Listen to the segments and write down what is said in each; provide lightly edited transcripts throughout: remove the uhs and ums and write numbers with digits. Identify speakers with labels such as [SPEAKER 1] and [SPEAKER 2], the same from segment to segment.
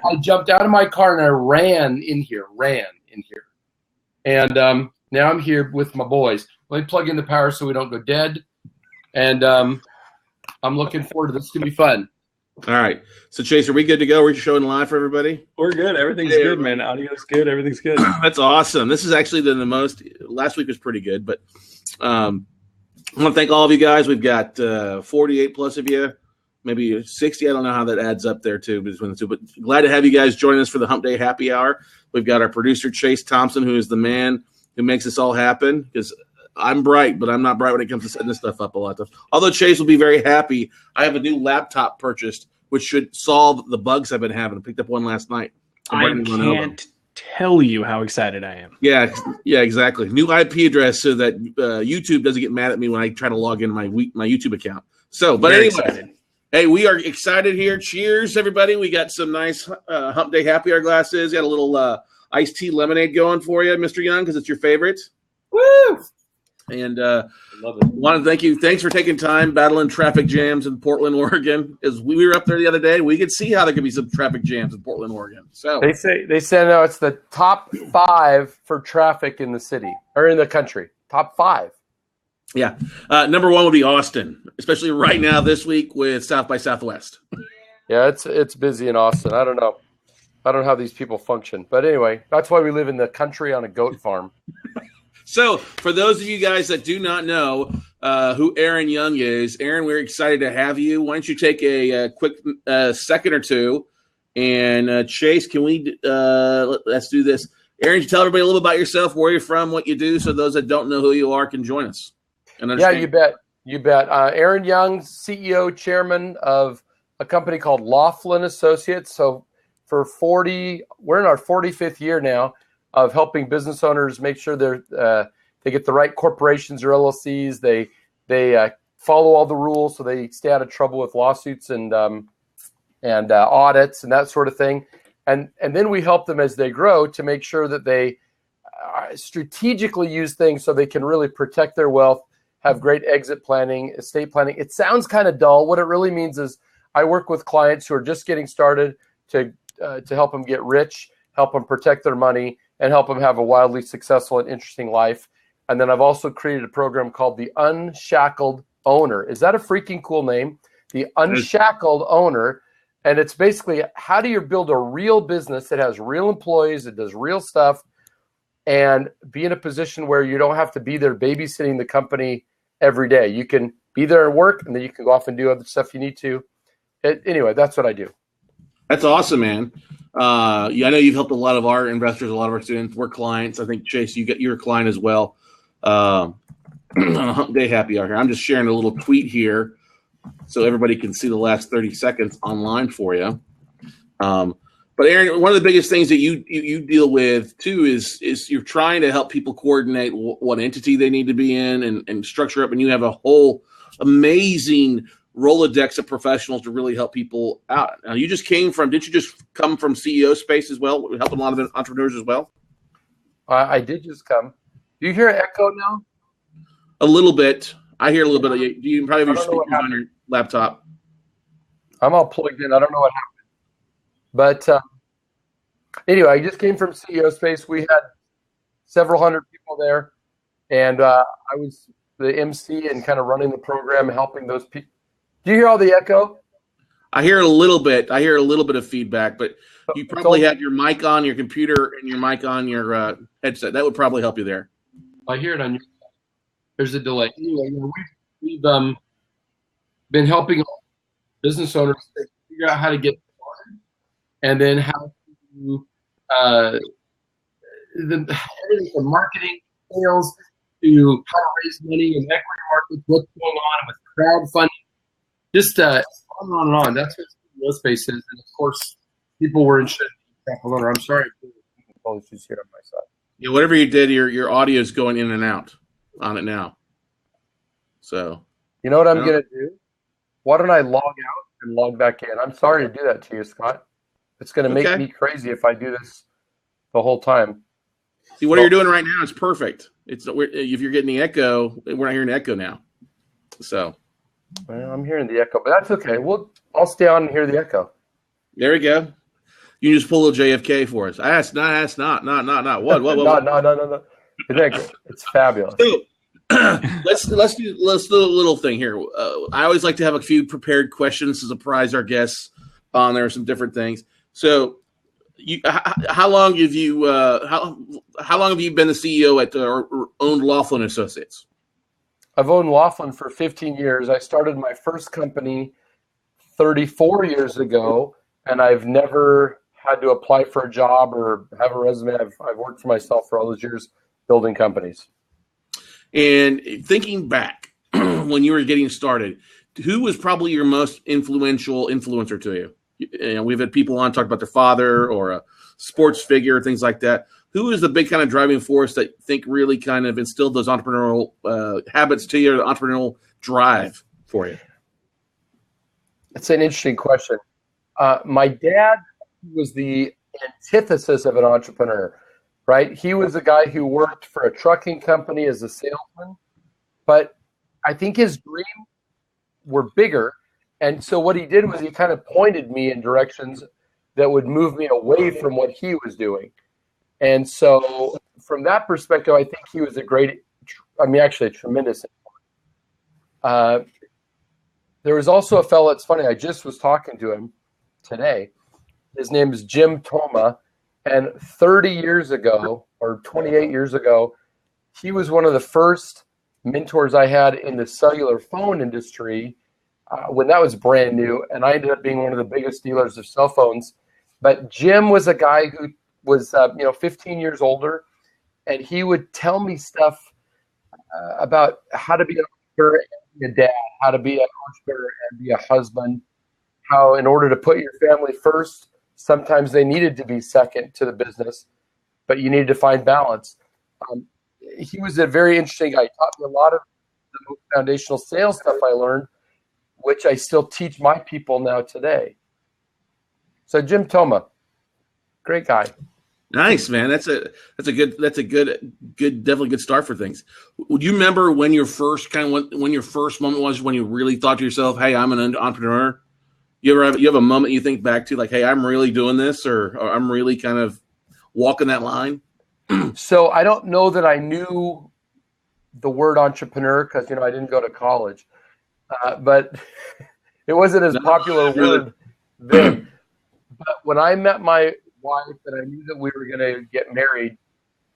[SPEAKER 1] I jumped out of my car and I ran in here. And now I'm here with my boys. Let me plug in the power so we don't go dead. And I'm looking forward to this. It's going to be fun.
[SPEAKER 2] All right. So, Chase, are we good to go? We're showing live for everybody?
[SPEAKER 3] We're good. Everything's good, man. Audio's good. Everything's good.
[SPEAKER 2] That's awesome. This is actually the most – last week was pretty good. But I want to thank all of you guys. We've got 48 plus of you, maybe 60. I don't know how that adds up there, too, between the two. But glad to have you guys join us for the Hump Day Happy Hour. We've got our producer, Chase Thompson, who is the man who makes this all happen because – I'm bright, but I'm not bright when it comes to setting this stuff up a lot. Although Chase will be very happy. I have a new laptop purchased, which should solve the bugs I've been having. I picked up one last night.
[SPEAKER 3] I can't tell you how excited I am.
[SPEAKER 2] Yeah, exactly. New IP address so that YouTube doesn't get mad at me when I try to log into my YouTube account. So, but
[SPEAKER 3] Very
[SPEAKER 2] anyway,
[SPEAKER 3] excited.
[SPEAKER 2] Hey, we are excited here. Cheers, everybody. We got some nice Hump Day Happy Hour glasses. Got a little iced tea lemonade going for you, Mr. Young, because it's your favorite.
[SPEAKER 1] Woo!
[SPEAKER 2] And want to thank you. Thanks for taking time battling traffic jams in Portland, Oregon. As we were up there the other day, we could see how there could be some traffic jams in Portland, Oregon. So
[SPEAKER 1] they say no, it's the top 5 for traffic in the city or in the country. Top 5.
[SPEAKER 2] Yeah, number 1 would be Austin, especially right now this week with South by Southwest.
[SPEAKER 1] Yeah, it's busy in Austin. I don't know how these people function, but anyway, that's why we live in the country on a goat farm.
[SPEAKER 2] So, for those of you guys that do not know who Aaron Young is, Aaron, we're excited to have you. Why don't you take a quick second or two? And Chase, can we let's do this. Aaron, you tell everybody a little bit about yourself, where you're from, what you do, so those that don't know who you are can join us.
[SPEAKER 1] Yeah, you bet. Aaron Young, CEO, chairman of a company called Laughlin Associates. So, we're in our 45th year now of helping business owners make sure they get the right corporations or LLCs. They follow all the rules so they stay out of trouble with lawsuits and audits and that sort of thing. And then we help them as they grow to make sure that they strategically use things so they can really protect their wealth, have great exit planning, estate planning. It sounds kind of dull. What it really means is I work with clients who are just getting started to help them get rich, help them protect their money, and help them have a wildly successful and interesting life. And then I've also created a program called the Unshackled Owner. Is that a freaking cool name? The Unshackled Owner. And it's basically, how do you build a real business that has real employees, that does real stuff, and be in a position where you don't have to be there babysitting the company every day. You can be there at work, and then you can go off and do other stuff you need to. Anyway, that's what I do.
[SPEAKER 2] That's awesome, man. I know you've helped a lot of our investors, a lot of our students. We're clients. I think, Chase, you're a client as well on a Hump Day Happy Hour here. I'm just sharing a little tweet here so everybody can see the last 30 seconds online for you. But, Aaron, one of the biggest things that you deal with, too, is you're trying to help people coordinate what entity they need to be in and structure up, and you have a whole amazing Rolodex of professionals to really help people out. Now, did you just come from CEO space as well, helping a lot of entrepreneurs as well?
[SPEAKER 1] I did just come. Do you hear an echo now?
[SPEAKER 2] A little bit. I hear a little bit. Do you probably have your speakers on your laptop?
[SPEAKER 1] I'm all plugged in. I don't know what happened. But anyway, I just came from CEO space. We had several hundred people there, and I was the MC and kind of running the program, helping those people. Do you hear all the echo?
[SPEAKER 2] I hear a little bit. I hear a little bit of feedback, but you probably have your mic on your computer and your mic on your headset. That would probably help you there.
[SPEAKER 1] I hear it on your side. There's a delay. Anyway, we've been helping business owners figure out how to get started, and then how to everything from marketing, sales, to how to raise money in equity markets, what's going on with crowdfunding. Just on and on. That's what CEO space is. And, of course, people were interested in capital. I'm sorry for the issues here on my side.
[SPEAKER 2] Yeah, whatever you did, your audio is going in and out on it now. So,
[SPEAKER 1] you know what I'm going to do? Why don't I log out and log back in? I'm sorry to do that to you, Scott. It's going to make me crazy if I do this the whole time.
[SPEAKER 2] See, what you're doing right now is perfect. If you're getting the echo, we're not hearing the echo now. So.
[SPEAKER 1] Well, I'm hearing the echo, but that's okay. I'll stay on and hear the echo.
[SPEAKER 2] There we go. You just pull a JFK for us. Ask not. What?
[SPEAKER 1] No. It's fabulous.
[SPEAKER 2] So, let's do a little thing here. I always like to have a few prepared questions to surprise our guests on there, some different things. So, how long have you been the CEO at or owned Laughlin Associates?
[SPEAKER 1] I've owned Laughlin for 15 years. I started my first company 34 years ago, and I've never had to apply for a job or have a resume. I've worked for myself for all those years building companies.
[SPEAKER 2] And thinking back when you were getting started, who was probably your most influential influencer to you? And we've had people on talk about their father or a sports figure, things like that. Who is the big kind of driving force that you think really kind of instilled those entrepreneurial habits to you, or the entrepreneurial drive for you?
[SPEAKER 1] That's an interesting question. My dad was the antithesis of an entrepreneur, right? He was a guy who worked for a trucking company as a salesman, but I think his dreams were bigger. And so what he did was he kind of pointed me in directions that would move me away from what he was doing. And so from that perspective, I think he was a tremendous influence. There was also a fellow, it's funny, I just was talking to him today. His name is Jim Toma, and 30 years ago, or 28 years ago, he was one of the first mentors I had in the cellular phone industry when that was brand new, and I ended up being one of the biggest dealers of cell phones. But Jim was a guy who was 15 years older, and he would tell me stuff about how to be an entrepreneur and be a dad, how to be an entrepreneur and be a husband, how in order to put your family first, sometimes they needed to be second to the business, but you needed to find balance. He was a very interesting guy. He taught me a lot of the foundational sales stuff I learned, which I still teach my people now today. So Jim Toma, great guy.
[SPEAKER 2] Nice, man. That's a good definitely good start for things. Would you remember when your first when your first moment was when you really thought to yourself, "Hey, I'm an entrepreneur"? You have a moment you think back to, like, "Hey, I'm really doing this," or "I'm really kind of walking that line"?
[SPEAKER 1] So I don't know that I knew the word entrepreneur because I didn't go to college, but it wasn't as popular word then. But when I met my wife and I knew that we were going to get married,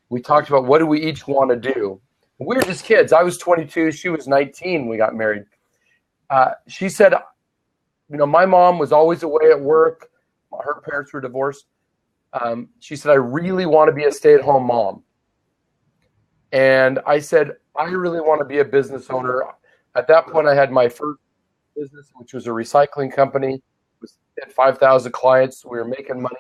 [SPEAKER 1] we talked about what do we each want to do. And we were just kids. I was 22. She was 19 when we got married. She said, my mom was always away at work. Her parents were divorced. She said, I really want to be a stay-at-home mom. And I said, I really want to be a business owner. At that point, I had my first business, which was a recycling company. We had 5,000 clients. We were making money.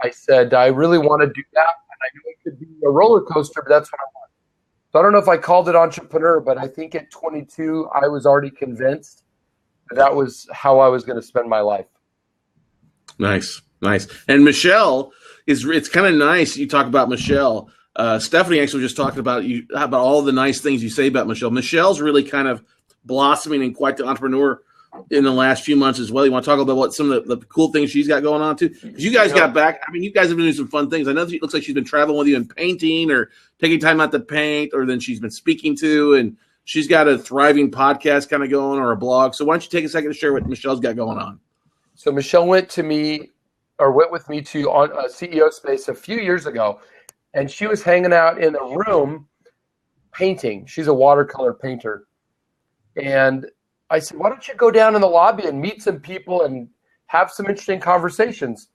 [SPEAKER 1] I said, I really want to do that. And I knew it could be a roller coaster, but that's what I want. So I don't know if I called it entrepreneur, but I think at 22, I was already convinced that was how I was going to spend my life.
[SPEAKER 2] Nice. And Michelle, it's kind of nice you talk about Michelle. Stephanie actually just talked about all the nice things you say about Michelle. Michelle's really kind of blossoming and quite the entrepreneur in the last few months as well. You want to talk about what some of the cool things she's got going on too? Because you guys got back. I mean, you guys have been doing some fun things. I know it looks like she's been traveling with you and painting or taking time out to paint, or then she's been speaking to, and she's got a thriving podcast kind of going, or a blog. So why don't you take a second to share what Michelle's got going on?
[SPEAKER 1] So Michelle went with me to on CEO Space a few years ago, and she was hanging out in a room painting. She's a watercolor painter. And I said, why don't you go down in the lobby and meet some people and have some interesting conversations?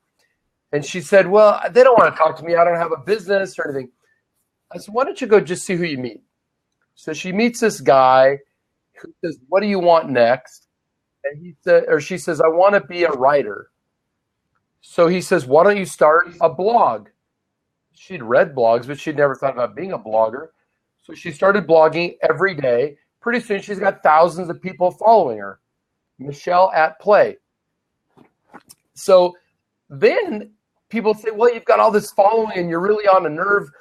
[SPEAKER 1] And she said, well, they don't want to talk to me. I don't have a business or anything. I said, why don't you go just see who you meet? So she meets this guy who says, what do you want next? And she says, I want to be a writer. So he says, why don't you start a blog? She'd read blogs, but she'd never thought about being a blogger. So she started blogging every day. Pretty soon she's got thousands of people following her. Michelle at Play. So then people say, well, you've got all this following and you're really on a nerve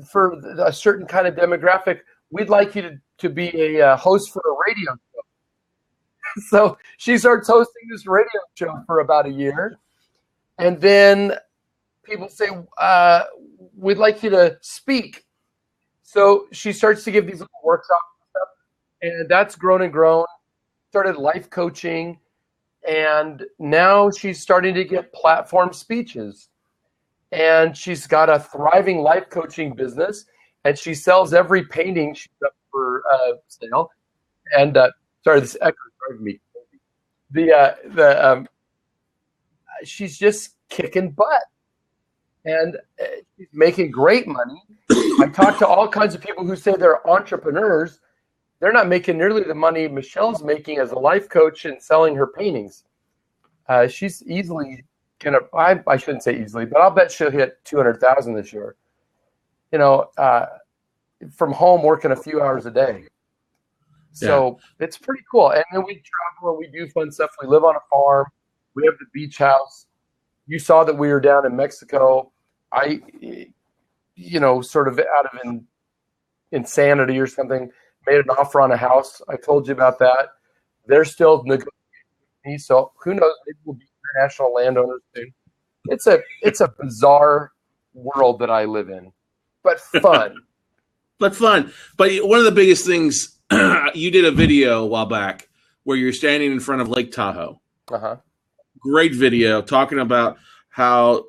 [SPEAKER 1] for a certain kind of demographic. We'd like you to be a host for a radio show. So she starts hosting this radio show for about a year. And then people say, we'd like you to speak. So she starts to give these little workshops and stuff. And that's grown and grown. Started life coaching. And now she's starting to get platform speeches. And she's got a thriving life coaching business. And she sells every painting she's up for sale. And sorry, this echo drove me. She's just kicking butt. And she's making great money. I talk to all kinds of people who say they're entrepreneurs. They're not making nearly the money Michelle's making as a life coach and selling her paintings. She's easily gonna. I shouldn't say easily, but I'll bet she'll hit 200,000 this year. From home, working a few hours a day. So it's pretty cool. And then we travel and we do fun stuff. We live on a farm. We have the beach house. You saw that we were down in Mexico. I, sort of out of insanity or something, made an offer on a house. I told you about that. They're still negotiating with me, so who knows? Maybe we'll be international landowners soon. It's a bizarre world that I live in, but fun.
[SPEAKER 2] But one of the biggest things, you did a video a while back where you're standing in front of Lake Tahoe.
[SPEAKER 1] Uh-huh.
[SPEAKER 2] Great video talking about how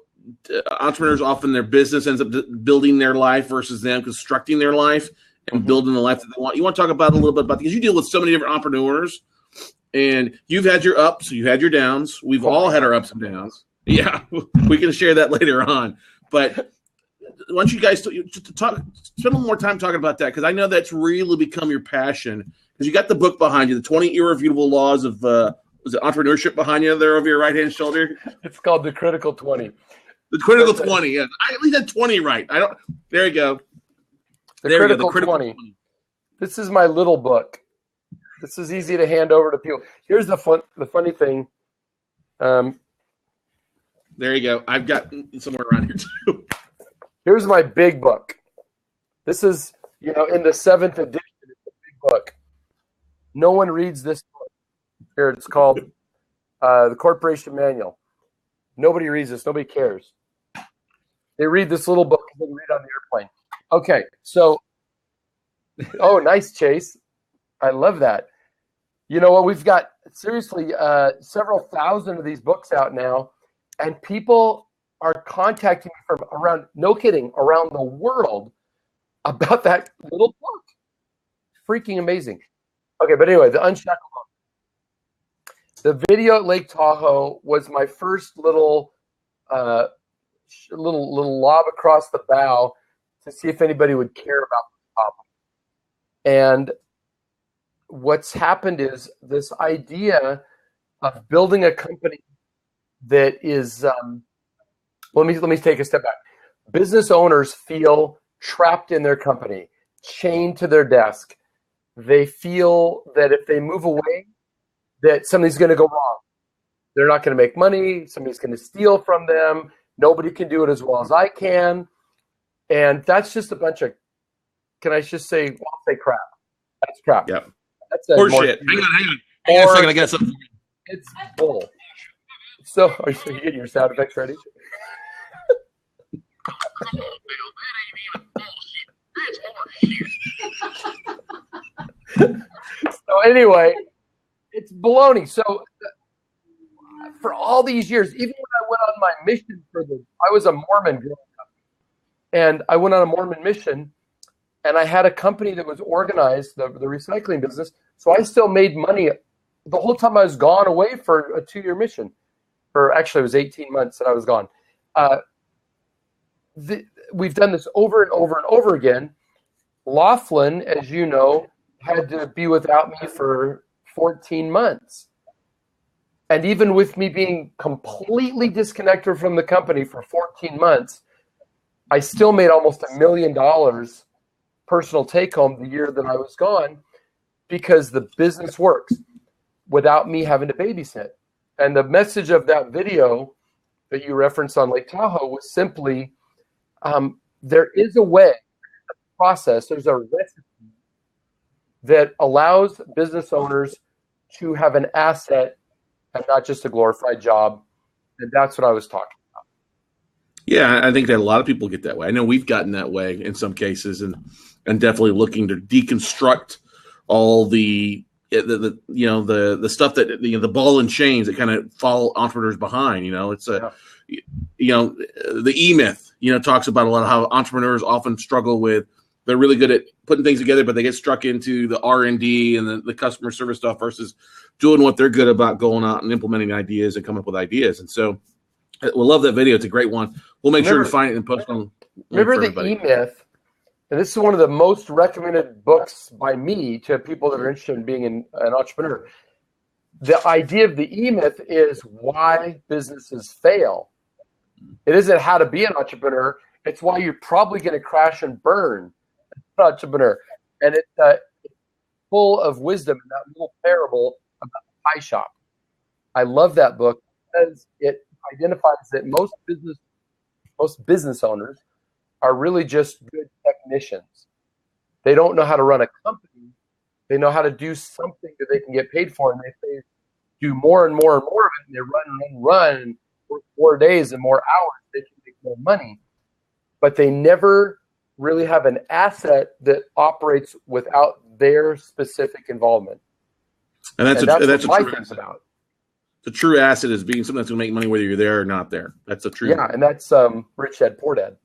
[SPEAKER 2] entrepreneurs often their business ends up building their life versus them constructing their life and building the life that they want. You want to talk about a little bit about because you deal with so many different entrepreneurs and you've had your ups, you had your downs. We've all had our ups and downs. Yeah, we can share that later on. But why don't you guys spend a little more time talking about that because I know that's really become your passion because you got the book behind you, the 20 Irrefutable Laws of was it entrepreneurship behind you there over your right-hand shoulder?
[SPEAKER 1] It's called The Critical 20.
[SPEAKER 2] The Critical 20, yeah. I at least had 20 right. There you go.
[SPEAKER 1] The Critical 20. This is my little book. This is easy to hand over to people. Here's the funny thing.
[SPEAKER 2] There you go. I've got somewhere around here too.
[SPEAKER 1] Here's my big book. This is, in the 7th edition. It's a big book. No one reads this book. Here, it's called The Corporation Manual. Nobody reads this. Nobody cares. They read this little book and they read on the airplane. Okay, so, oh, nice, Chase. I love that. You know what? We've got, seriously, several thousand of these books out now, and people are contacting me from around, no kidding, around the world about that little book. Freaking amazing. Okay, but anyway, The Unshackled Book. The video at Lake Tahoe was my first little lob across the bow to see if anybody would care about the topic. And what's happened is this idea of building a company that is let me take a step back. Business owners feel trapped in their company, chained to their desk. They feel that if they move away, that something's going to go wrong. They're not going to make money. Somebody's going to steal from them. Nobody can do it as well as I can. And that's just a bunch of, can I just say, well, I'll say crap. That's crap.
[SPEAKER 2] Yep.
[SPEAKER 1] That's
[SPEAKER 2] horseshit. Hang on. Hang on a second. I got something.
[SPEAKER 1] It's bull. So, are you getting your sound effects ready? So anyway, it's baloney. So for all these years, even when I went on my mission I was a Mormon growing up, and I went on a Mormon mission, and I had a company that was organized, the recycling business. So I still made money the whole time I was gone away for a 2-year mission. Actually, it was 18 months that I was gone. We've done this over and over and over again. Laughlin, as you know, had to be without me for 14 months. And even with me being completely disconnected from the company for 14 months, I still made almost $1 million personal take home the year that I was gone because the business works without me having to babysit. And the message of that video that you referenced on Lake Tahoe was simply, there is a way, a process, there's a recipe that allows business owners to have an asset and not just a glorified job And that's what I was talking about.
[SPEAKER 2] Yeah, I think that a lot of people get that way. I know we've gotten that way in some cases, and definitely looking to deconstruct all the stuff that the ball and chains that kind of follow entrepreneurs behind. It's the EMyth talks about a lot of how entrepreneurs often struggle with. They're really good at putting things together, but they get struck into the R&D and the customer service stuff versus doing what they're good about, going out and implementing ideas and coming up with ideas. And so we'll love that video. It's a great one. We'll make sure to find it and post on.
[SPEAKER 1] Remember the EMyth? And this is one of the most recommended books by me to people that are interested in being an entrepreneur. The idea of the EMyth is why businesses fail. It isn't how to be an entrepreneur. It's why you're probably going to crash and burn as an entrepreneur. And it's full of wisdom in that little parable about the pie shop. I love that book because it identifies that most business owners are really just good technicians. They don't know how to run a company. They know how to do something that they can get paid for, and they do more and more and more of it, and they run, and for 4 days and more hours, they can make more money. But they never really have an asset that operates without their specific involvement.
[SPEAKER 2] And that's
[SPEAKER 1] what
[SPEAKER 2] a
[SPEAKER 1] my
[SPEAKER 2] true
[SPEAKER 1] think's
[SPEAKER 2] asset.
[SPEAKER 1] about.
[SPEAKER 2] The true asset is being something that's going to make money whether you're there or not there. That's a true.
[SPEAKER 1] Yeah, and that's Rich Dad Poor Dad.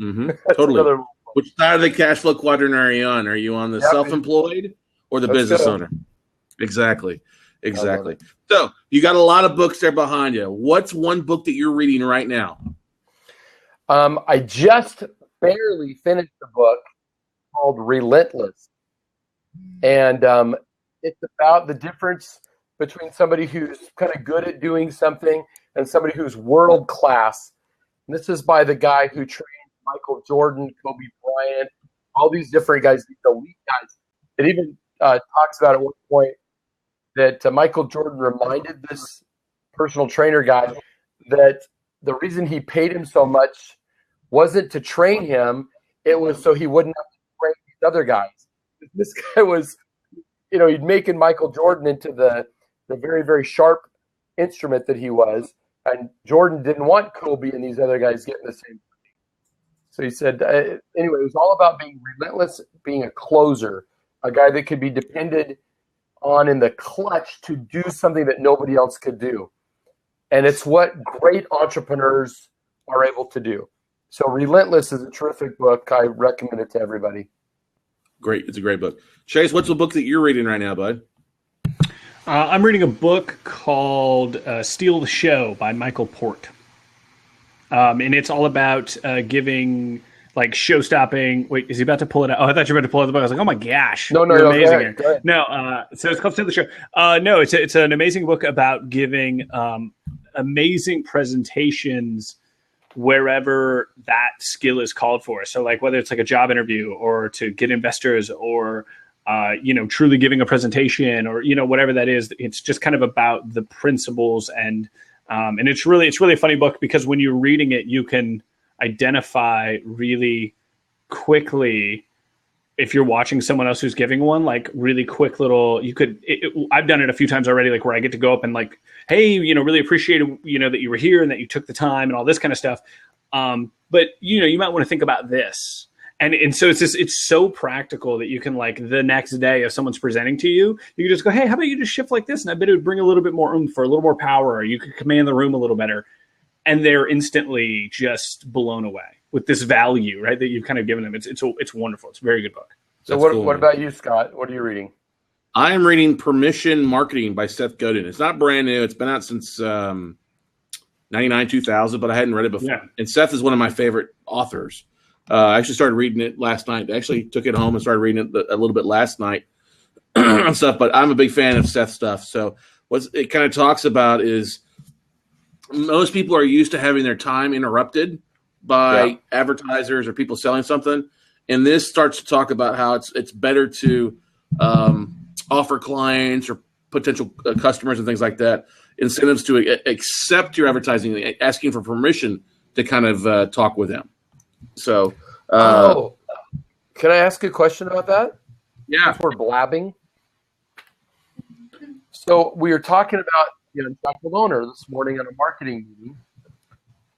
[SPEAKER 2] Mm-hmm. Totally. Which side of the cash flow quadrant are you on? Are you on the self-employed or the business owner? Exactly. So you got a lot of books there behind you. What's one book that you're reading right now?
[SPEAKER 1] I just barely finished the book called Relentless. And it's about the difference between somebody who's kind of good at doing something and somebody who's world class. And this is by the guy who trained Michael Jordan, Kobe Bryant, all these different guys, these elite guys. It even talks about at one point that Michael Jordan reminded this personal trainer guy that the reason he paid him so much wasn't to train him, it was so he wouldn't have to train these other guys. This guy was, he'd making Michael Jordan into the very, very sharp instrument that he was, and Jordan didn't want Kobe and these other guys getting the same. So he said, anyway, it was all about being relentless, being a closer, a guy that could be depended on in the clutch to do something that nobody else could do. And it's what great entrepreneurs are able to do. So Relentless is a terrific book. I recommend it to everybody.
[SPEAKER 2] Great. It's a great book. Chase, what's the book that you're reading right now, bud?
[SPEAKER 3] I'm reading a book called Steal the Show by Michael Port. And it's all about giving, like, show-stopping. Wait, is he about to pull it out? Oh, I thought you were about to pull out the book. I was like, oh, my gosh.
[SPEAKER 1] No,
[SPEAKER 3] you're amazing.
[SPEAKER 1] Go ahead.
[SPEAKER 3] No, so it's called Steal the Show. No, it's an amazing book about giving amazing presentations wherever that skill is called for. So, like, whether it's like a job interview or to get investors or truly giving a presentation or, whatever that is, it's just kind of about the principles and it's really a funny book because when you're reading it, you can identify really quickly if you're watching someone else who's giving one, like really quick little, I've done it a few times already, like where I get to go up and like, hey, really appreciate, that you were here and that you took the time and all this kind of stuff. But you might want to think about this. And so it's so practical that you can, like, the next day if someone's presenting to you, you can just go, hey, how about you just shift like this? And I bet it would bring a little bit more oomph or a little more power, or you could command the room a little better. And they're instantly just blown away with this value, right, that you've kind of given them. It's wonderful. It's a very good book.
[SPEAKER 1] So what about you, Scott? What are you reading?
[SPEAKER 2] I am reading Permission Marketing by Seth Godin. It's not brand new. It's been out since 99, 2000, but I hadn't read it before. Yeah. And Seth is one of my favorite authors. I actually started reading it last night. I actually took it home and started reading it a little bit last night and stuff, but I'm a big fan of Seth's stuff. So what it kind of talks about is most people are used to having their time interrupted by advertisers or people selling something. And this starts to talk about how it's better to offer clients or potential customers and things like that incentives to accept your advertising, asking for permission to kind of talk with them. So,
[SPEAKER 1] can I ask a question about that?
[SPEAKER 2] Yeah.
[SPEAKER 1] If we're blabbing. So we were talking about the Unshackled Owner this morning on a marketing meeting,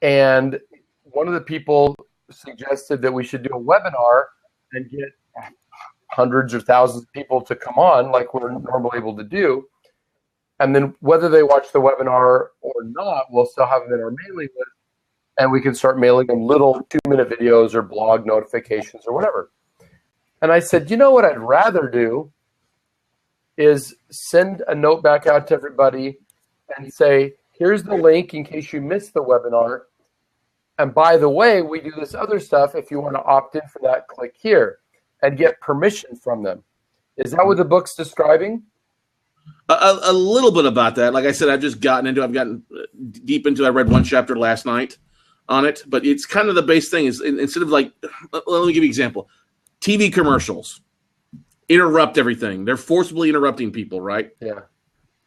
[SPEAKER 1] and one of the people suggested that we should do a webinar and get hundreds or thousands of people to come on like we're normally able to do. And then whether they watch the webinar or not, we'll still have them in our mailing list, and we can start mailing them little 2-minute videos or blog notifications or whatever. And I said, you know what I'd rather do is send a note back out to everybody and say, here's the link in case you missed the webinar. And by the way, we do this other stuff. If you want to opt in for that, click here and get permission from them. Is that what the book's describing?
[SPEAKER 2] A little bit about that. Like I said, I've gotten deep into. I read one chapter last night on it, but it's kind of the base thing is instead of like, let me give you an example. TV commercials interrupt everything. They're forcibly interrupting people, right?
[SPEAKER 1] Yeah.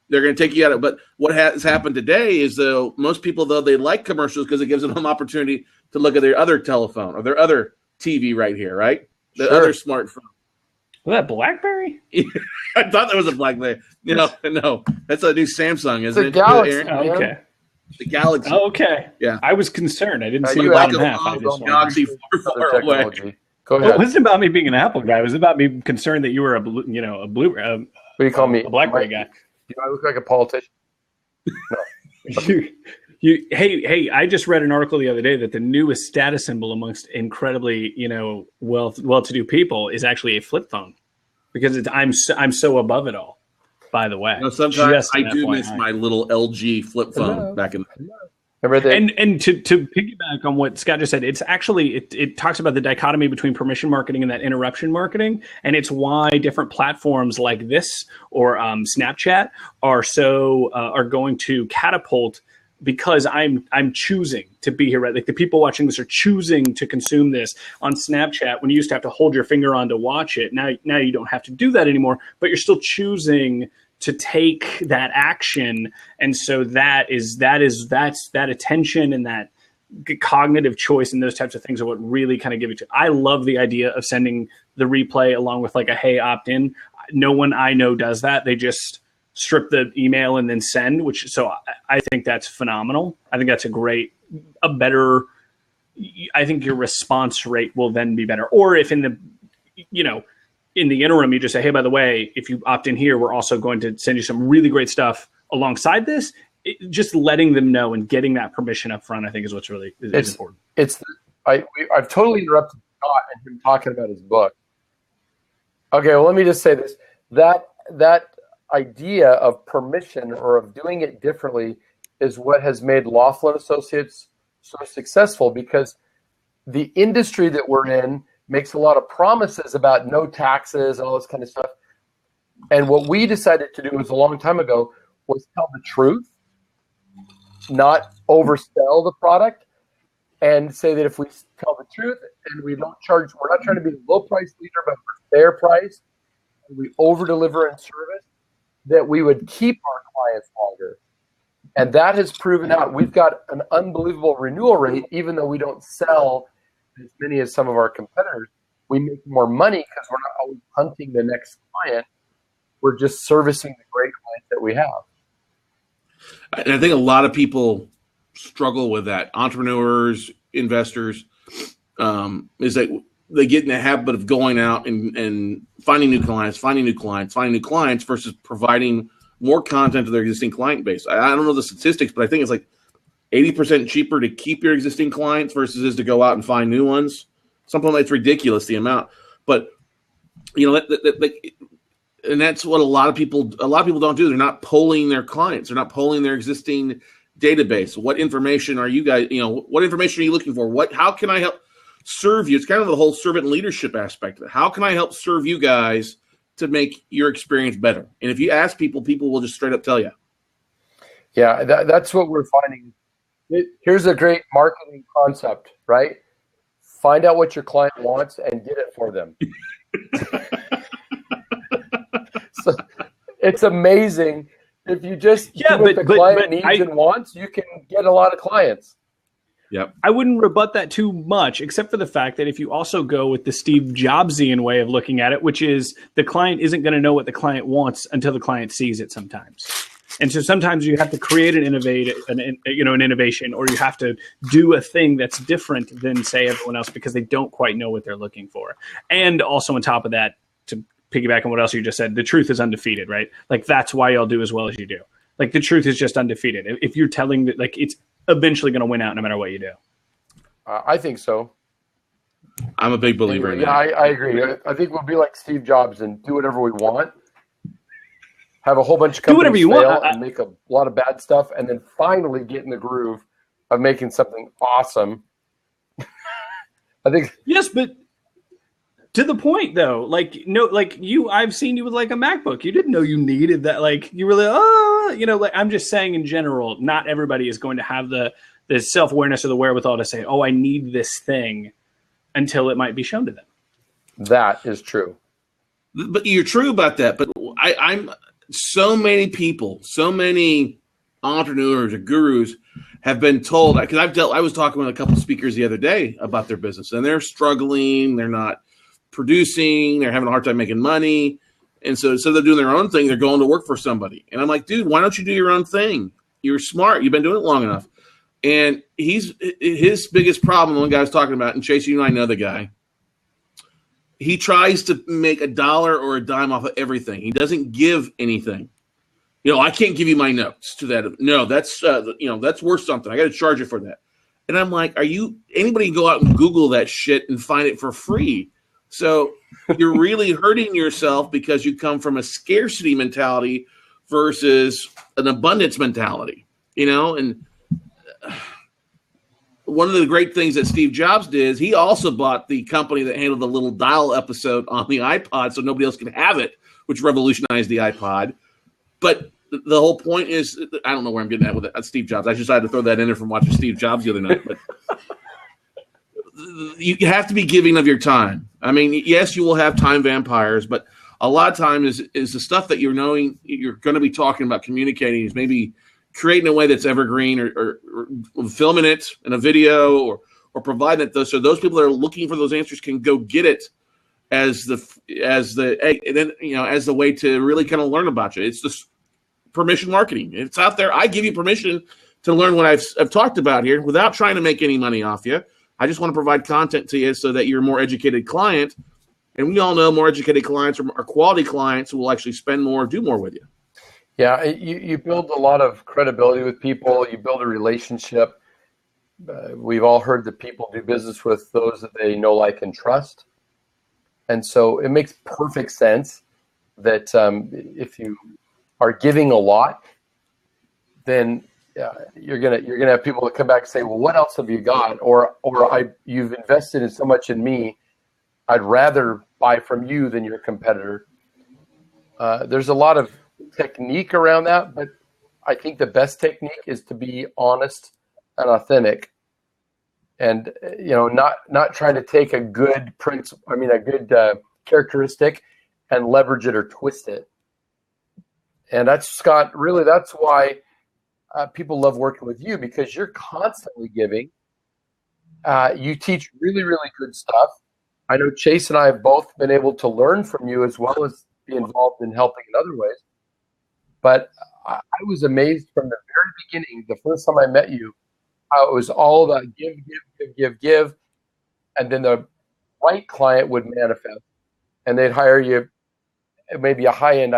[SPEAKER 2] They're going to take you out of it. But what has happened today is, though, most people, though, they like commercials because it gives them an opportunity to look at their other telephone or their other TV right here, right? The other smartphone.
[SPEAKER 3] Was that BlackBerry?
[SPEAKER 2] I thought that was a BlackBerry. No, that's a new Samsung, isn't it?
[SPEAKER 1] It's a Galaxy.
[SPEAKER 3] Oh, okay.
[SPEAKER 2] The Galaxy.
[SPEAKER 3] Oh, okay.
[SPEAKER 2] Yeah.
[SPEAKER 3] I was concerned. I didn't see the bottom half. I just
[SPEAKER 2] Galaxy far away.
[SPEAKER 1] Go ahead.
[SPEAKER 3] It wasn't about me being an Apple guy. It was about me concerned that you were
[SPEAKER 1] What do you call me?
[SPEAKER 3] a BlackBerry guy.
[SPEAKER 1] Do I look like a politician? No.
[SPEAKER 3] Hey! I just read an article the other day that the newest status symbol amongst incredibly, well-to-do people is actually a flip phone, because I'm so above it all. By the way,
[SPEAKER 2] sometimes I do miss my little LG flip phone back in.
[SPEAKER 3] Remember that? And to piggyback on what Scott just said, it's actually it talks about the dichotomy between permission marketing and that interruption marketing, and it's why different platforms like this or Snapchat are going to catapult, because I'm choosing to be here, right? Like the people watching this are choosing to consume this on Snapchat. When you used to have to hold your finger on to watch it, now you don't have to do that anymore, but you're still choosing to take that action. And so that's that attention and that cognitive choice and those types of things are what really kind of give it to. I love the idea of sending the replay along with like a, hey, opt in. No one I know does that. They just strip the email and then send, so I think that's phenomenal. I think that's I think your response rate will then be better. Or if in the interim, you just say, hey, by the way, if you opt in here, we're also going to send you some really great stuff alongside this. Just letting them know and getting that permission up front, I think, is what's really is important.
[SPEAKER 1] I've totally interrupted Scott and him talking about his book. Okay, well, let me just say this. That idea of permission or of doing it differently is what has made Laughlin Associates so successful, because the industry that we're in makes a lot of promises about no taxes and all this kind of stuff. And what we decided to do was a long time ago was tell the truth, not oversell the product, and say that if we tell the truth and we don't charge, we're not trying to be the low price leader, but we're fair price, and we over deliver in service, that we would keep our clients longer. And that has proven out. We've got an unbelievable renewal rate, even though we don't sell as many as some of our competitors. We make more money because we're not always hunting the next client. We're just servicing the great clients that we have.
[SPEAKER 2] And I think a lot of people struggle with that. Entrepreneurs, investors, is that they get in the habit of going out and finding new clients versus providing more content to their existing client base. I don't know the statistics, but I think it's like 80% cheaper to keep your existing clients versus is to go out and find new ones. Something that's ridiculous, the amount. But and that's what a lot of people don't do. They're not polling their clients. They're not polling their existing database. What information are you guys? What information are you looking for? How can I help serve you? It's kind of the whole servant leadership aspect of it. How can I help serve you guys to make your experience better? And if you ask people will just straight up tell you.
[SPEAKER 1] Yeah, that's what we're finding. Here's a great marketing concept, right? Find out what your client wants and get it for them. So it's amazing. If you just do what the client needs and wants, you can get a lot of clients.
[SPEAKER 2] Yep.
[SPEAKER 3] I wouldn't rebut that too much, except for the fact that if you also go with the Steve Jobsian way of looking at it, which is the client isn't going to know what the client wants until the client sees it sometimes. And so sometimes you have to create an innovation, or you have to do a thing that's different than, say, everyone else, because they don't quite know what they're looking for. And also on top of that, to piggyback on what else you just said, the truth is undefeated, right? Like, that's why y'all do as well as you do. Like, the truth is just undefeated. If you're telling that, like, it's eventually going to win out no matter what you do.
[SPEAKER 1] I think so.
[SPEAKER 2] I'm a big believer in that.
[SPEAKER 1] I agree. I think we'll be like Steve Jobs and do whatever we want. Have a whole bunch of companies fail and make a lot of bad stuff, and then finally get in the groove of making something awesome. I think.
[SPEAKER 3] Yes, but to the point though, I've seen you with like a MacBook. You didn't know you needed that. Like, you were like, I'm just saying in general, not everybody is going to have the self-awareness or the wherewithal to say, oh, I need this thing, until it might be shown to them.
[SPEAKER 1] That is true.
[SPEAKER 2] But you're true about that. But I'm so many people, so many entrepreneurs or gurus have been told, because I was talking with a couple of speakers the other day about their business, and they're struggling, they're not producing, they're having a hard time making money. And so instead of doing their own thing, they're going to work for somebody. And I'm like, dude, why don't you do your own thing? You're smart. You've been doing it long enough. And his biggest problem, one guy I was talking about, and Chase, you and I know the guy, he tries to make $1 or a dime off of everything. He doesn't give anything. I can't give you my notes to that. No, that's worth something. I got to charge you for that. And I'm like, anybody can go out and Google that shit and find it for free. So you're really hurting yourself because you come from a scarcity mentality versus an abundance mentality, and one of the great things that Steve Jobs did is he also bought the company that handled the little dial episode on the iPod so nobody else could have it, which revolutionized the iPod. But the whole point is, I don't know where I'm getting at with it. Steve Jobs. I just had to throw that in there from watching Steve Jobs the other night. But you have to be giving of your time. I mean, yes, you will have time vampires, but a lot of time is the stuff that you're going to be talking about, communicating, is maybe creating a way that's evergreen, or filming it in a video, or providing it so those people that are looking for those answers can go get it as the way to really kind of learn about you. It's this permission marketing. It's out there. I give you permission to learn what I've talked about here without trying to make any money off you. I just want to provide content to you so that you're a more educated client. And we all know more educated clients are quality clients who will actually spend more, do more with you.
[SPEAKER 1] Yeah, you build a lot of credibility with people. You build a relationship. We've all heard that people do business with those that they know, like, and trust. And so it makes perfect sense that if you are giving a lot, then you're gonna have people that come back and say, "Well, what else have you got?" Or you've invested in so much in me, I'd rather buy from you than your competitor. There's a lot of technique around that, but I think the best technique is to be honest and authentic, and not trying to take a good characteristic and leverage it or twist it. And that's, Scott, really, that's why people love working with you, because you're constantly giving. You teach really, really good stuff. I know Chase and I have both been able to learn from you as well as be involved in helping in other ways. But I was amazed from the very beginning, the first time I met you, how it was all about give. And then the right client would manifest, and they'd hire you, maybe a high-end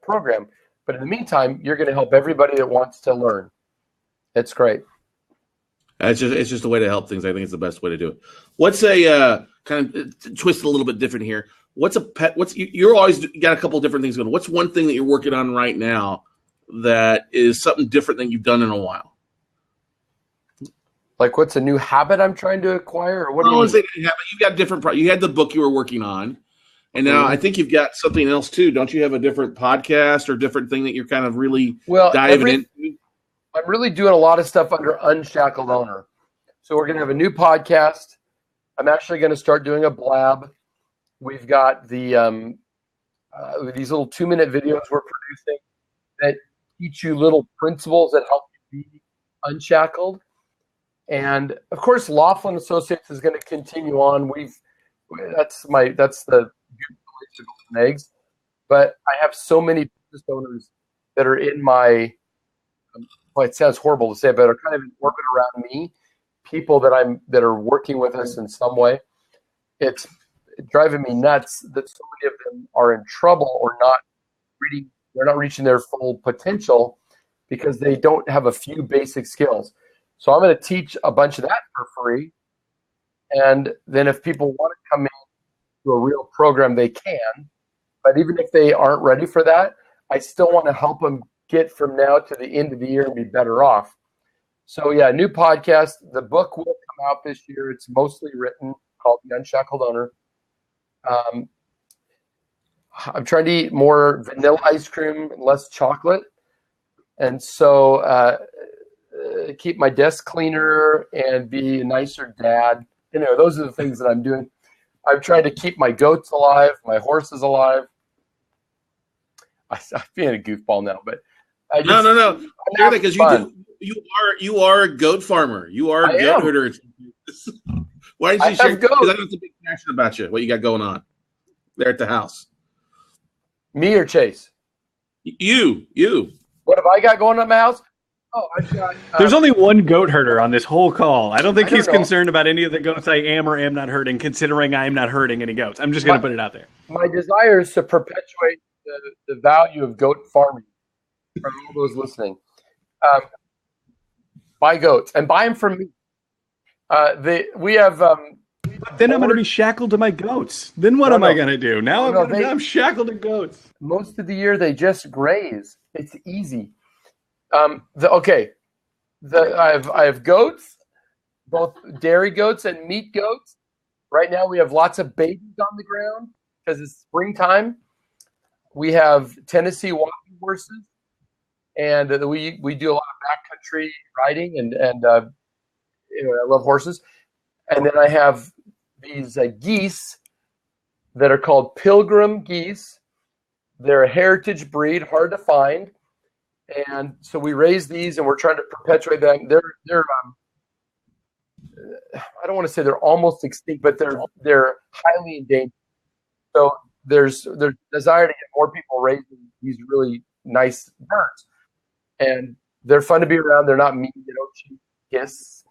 [SPEAKER 1] program. But in the meantime, you're going to help everybody that wants to learn. It's great.
[SPEAKER 2] It's just a way to help things. I think it's the best way to do it. What's a kind of twist a little bit different here? What's a pet? You're always got a couple of different things going. What's one thing that you're working on right now that is something different than you've done in a while?
[SPEAKER 1] Like, what's a new habit I'm trying to acquire, or what?
[SPEAKER 2] You've got different. You had the book you were working on, and now I think you've got something else too. Don't you have a different podcast or different thing that you're kind of really diving into?
[SPEAKER 1] I'm really doing a lot of stuff under Unshackled Owner. So we're going to have a new podcast. I'm actually going to start doing a blab. We've got the these little 2-minute videos we're producing that teach you little principles that help you be unshackled. And of course, Laughlin Associates is going to continue on. That's the golden eggs. But I have so many business owners that are in my well, it sounds horrible to say, but are kind of in orbit around me, people that are working with us in some way. It's driving me nuts that so many of them are in trouble or they're not reaching their full potential because they don't have a few basic skills. So I'm going to teach a bunch of that for free. And then if people want to come in to a real program, they can. But even if they aren't ready for that, I still want to help them get from now to the end of the year and be better off. So yeah, new podcast. The book will come out this year. It's mostly written, called The Unshackled Owner. I'm trying to eat more vanilla ice cream, less chocolate. And so keep my desk cleaner and be a nicer dad. Those are the things that I'm doing. I'm trying to keep my goats alive, my horses alive. I'm being a goofball now, but
[SPEAKER 2] no. Because you are a goat farmer. You are a goat herder. Why did you share? Because I know it's a big passion about you. What you got going on there at the house?
[SPEAKER 1] Me or Chase?
[SPEAKER 2] You.
[SPEAKER 1] What have I got going on at my house? Oh, I've got.
[SPEAKER 3] There's only one goat herder on this whole call. I don't think he's concerned about any of the goats I am or am not herding, considering I am not herding any goats. I'm just going to put it out there.
[SPEAKER 1] My desire is to perpetuate the value of goat farming for all those listening. Buy goats and buy them from me. We have.
[SPEAKER 3] Then I'm going to be shackled to my goats. Then what am I going to do? Now I'm shackled to goats.
[SPEAKER 1] Most of the year they just graze. It's easy. I have goats, both dairy goats and meat goats. Right now we have lots of babies on the ground because it's springtime. We have Tennessee walking horses, and we do a lot of backcountry riding, and I love horses. And then I have these geese that are called pilgrim geese. They're a heritage breed, hard to find. And so we raise these, and we're trying to perpetuate them. They're I don't want to say they're almost extinct, but they're highly endangered. So there's desire to get more people raising these really nice birds, and they're fun to be around. They're not mean. They don't chew, hiss.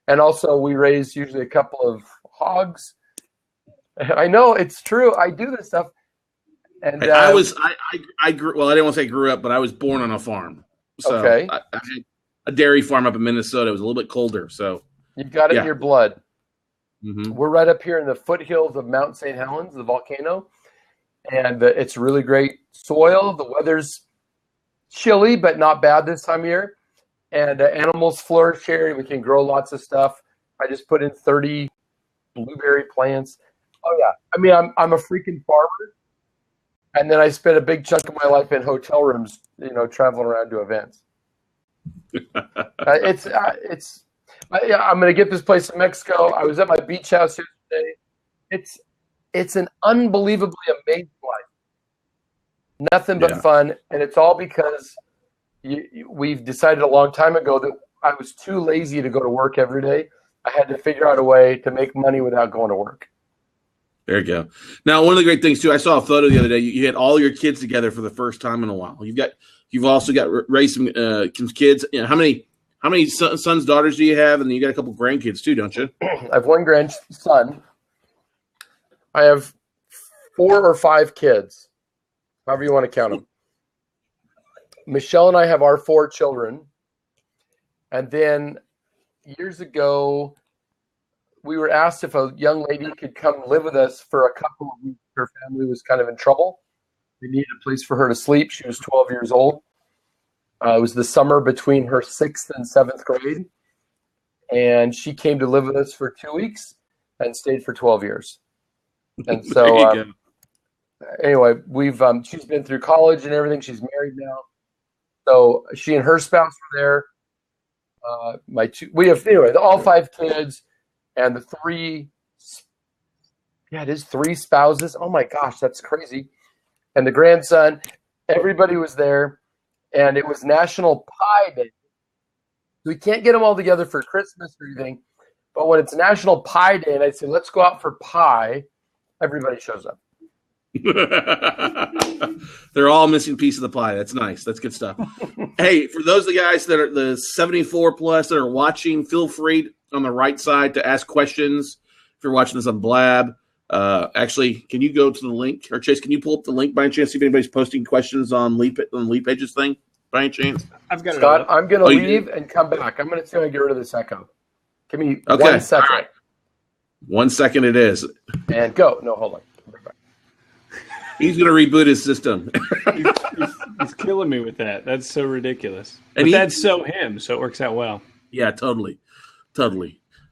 [SPEAKER 1] And also we raise usually a couple of hogs. I know it's true. I do this stuff. And
[SPEAKER 2] I grew, well, I didn't want to say grew up, but I was born on a farm. So
[SPEAKER 1] okay.
[SPEAKER 2] I had a dairy farm up in Minnesota. It was a little bit colder. So
[SPEAKER 1] you've got it in your blood.
[SPEAKER 2] Mm-hmm.
[SPEAKER 1] We're right up here in the foothills of Mount St. Helens, the volcano. And it's really great soil. The weather's chilly, but not bad this time of year. And animals flourish here. We can grow lots of stuff. I just put in 30 blueberry plants. Oh, yeah. I mean, I'm a freaking farmer. And then I spent a big chunk of my life in hotel rooms, traveling around to events. I'm going to get this place in Mexico. I was at my beach house yesterday. It's an unbelievably amazing life. Nothing but fun. And it's all because we've decided a long time ago that I was too lazy to go to work every day. I had to figure out a way to make money without going to work.
[SPEAKER 2] There you go. Now, one of the great things too, I saw a photo the other day. You had all your kids together for the first time in a while. You've also got raised some kids. How many sons, daughters do you have? And you got a couple grandkids too, don't you?
[SPEAKER 1] I have one grandson. I have 4 or 5 kids, however you want to count them. Michelle and I have our 4 children, and then years ago, we were asked if a young lady could come live with us for a couple of weeks. Her family was kind of in trouble. We needed a place for her to sleep. She was 12 years old. It was the summer between her 6th and 7th grade. And she came to live with us for 2 weeks and stayed for 12 years. And so anyway, she's been through college and everything. She's married now. So she and her spouse were there. All 5 kids. And the 3 spouses. Oh my gosh, that's crazy. And the grandson, everybody was there. And it was National Pie Day. We can't get them all together for Christmas or anything. But when it's National Pie Day and I say, let's go out for pie, everybody shows up.
[SPEAKER 2] They're all missing piece of the pie. That's nice. That's good stuff. Hey, for those of the guys that are the 74 plus that are watching, feel free on the right side to ask questions. If you're watching this on Blab, actually, can you go to the link? Or Chase, can you pull up the link by any chance? See if anybody's posting questions on Leap Pages thing by any chance?
[SPEAKER 3] I've got
[SPEAKER 1] Scott,
[SPEAKER 3] it.
[SPEAKER 1] I'm going to leave and come back. I'm going to see if I can get rid of this echo. Give me 1 second.
[SPEAKER 2] All right. 1 second it is.
[SPEAKER 1] And go. No, hold on.
[SPEAKER 2] He's going to reboot his system.
[SPEAKER 3] He's killing me with that. That's so ridiculous.
[SPEAKER 2] And
[SPEAKER 3] but that's so him, so it works out well.
[SPEAKER 2] Yeah, totally.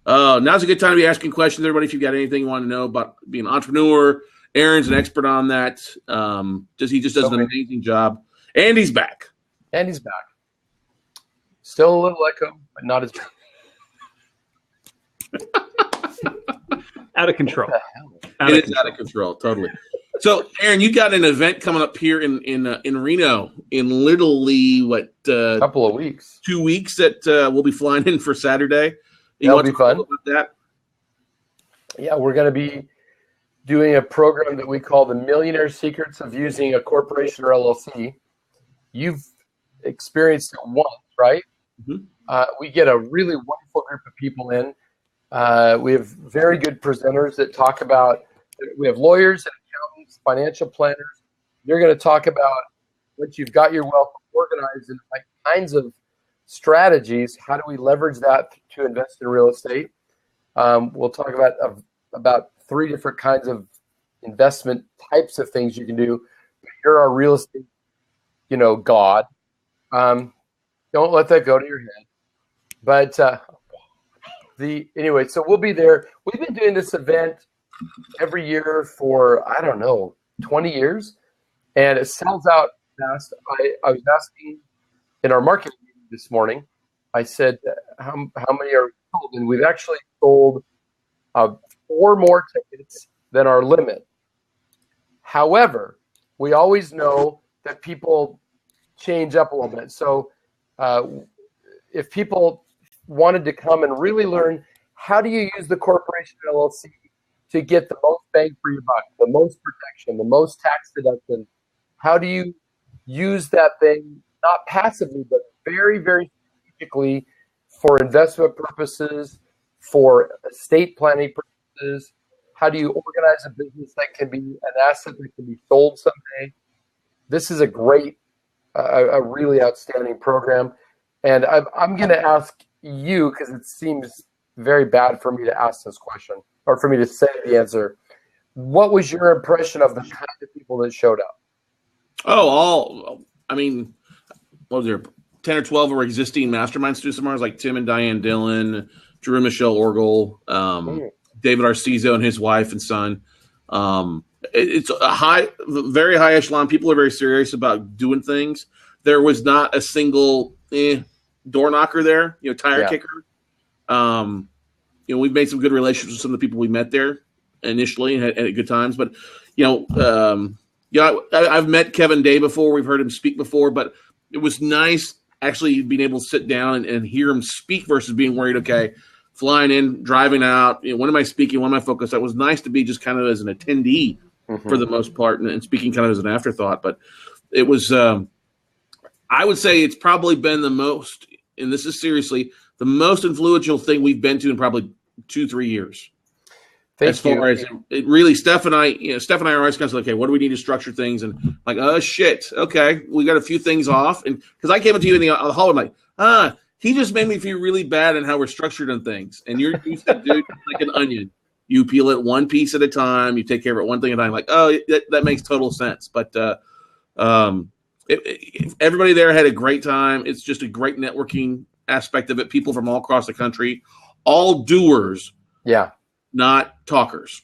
[SPEAKER 2] Now's a good time to be asking questions, everybody. If you've got anything you want to know about being an entrepreneur, Aaron's an expert on that. He just does an amazing job. And he's back.
[SPEAKER 1] Still a little echo, but not as
[SPEAKER 3] out of control.
[SPEAKER 2] It is out of control, totally. So, Aaron, you got an event coming up here in Reno in literally
[SPEAKER 1] couple of weeks,
[SPEAKER 2] 2 weeks that we'll be flying in for Saturday.
[SPEAKER 1] That'll be fun.
[SPEAKER 2] About that?
[SPEAKER 1] Yeah, we're going to be doing a program that we call the Millionaire Secrets of Using a Corporation or LLC. You've experienced it once, right? Mm-hmm. We get a really wonderful group of people in. We have very good presenters that talk about. We have lawyers and accountants, financial planners. They're going to talk about once you've got your wealth organized and like kinds of strategies. How do we leverage that to invest in real estate? We'll talk about 3 different kinds of investment types of things you can do. You're our real estate, god. Don't let that go to your head. But anyway, so we'll be there. We've been doing this event every year for, 20 years. And it sells out fast. I was asking in our marketing meeting this morning, I said, how many are sold? And we've actually sold 4 more tickets than our limit. However, we always know that people change up a little bit. So if people wanted to come and really learn how do you use the corporation LLC to get the most bang for your buck, the most protection, the most tax deduction, how do you use that thing, not passively, but very, very strategically for investment purposes, for estate planning purposes? How do you organize a business that can be an asset that can be sold someday? This is a great, a really outstanding program. And I'm going to ask you, because it seems very bad for me to ask this question, or for me to say the answer. What was your impression of the kind of people that showed up?
[SPEAKER 2] What was there, 10 or 12 were existing mastermind students of ours, like Tim and Diane Dillon, Drew and Michelle Orgel, David Arcizo and his wife and son. It's a very high echelon. People are very serious about doing things. There was not a single door knocker there, tire kicker. We've made some good relationships with some of the people we met there initially and had good times. But, I've met Kevin Day before. We've heard him speak before, but it was nice actually being able to sit down and hear him speak versus being worried, okay, flying in, driving out, when am I speaking, when am I focused? That was nice to be just kind of as an attendee for the most part and speaking kind of as an afterthought. But it was, I would say it's probably been the most, and this is seriously, the most influential thing we've been to in probably 2-3 years. As far as it really, Steph and I are always kind of like, okay, what do we need to structure things? And like, oh shit, okay, we got a few things off. And because I came up to you in the hall, I'm like, he just made me feel really bad on how we're structured on things. And you're dude, like an onion. You peel it one piece at a time. You take care of it one thing at a time. Like, oh, that makes total sense. But everybody there had a great time. It's just a great networking aspect of it. People from all across the country, all doers.
[SPEAKER 1] Yeah.
[SPEAKER 2] Not talkers.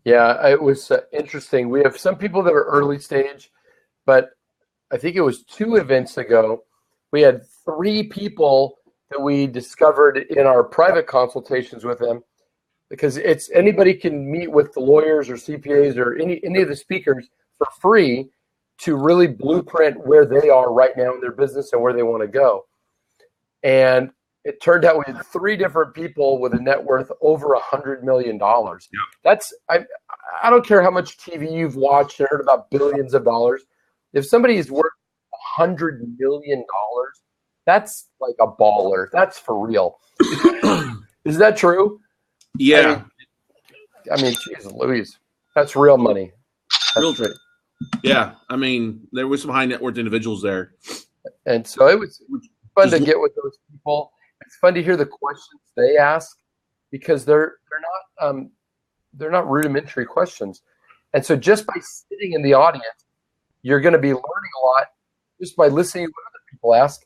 [SPEAKER 1] Yeah, it was interesting. We have some people that are early stage, but I think it was 2 events ago, we had 3 people that we discovered in our private consultations with them, because it's anybody can meet with the lawyers or CPAs or any of the speakers for free to really blueprint where they are right now in their business and where they want to go. And it turned out we had 3 different people with a net worth over $100 million.
[SPEAKER 2] Yeah.
[SPEAKER 1] That's I don't care how much TV you've watched and heard about billions of dollars. If somebody is worth $100 million, that's like a baller. That's for real. Is that true?
[SPEAKER 2] Yeah.
[SPEAKER 1] I mean, geez Louise, that's real money. That's
[SPEAKER 2] Real
[SPEAKER 1] true.
[SPEAKER 2] Yeah. I mean, there was some high net worth individuals there.
[SPEAKER 1] And so it was fun to get with those people. It's fun to hear the questions they ask because they're not rudimentary questions. And so just by sitting in the audience, you're going to be learning a lot just by listening to what other people ask,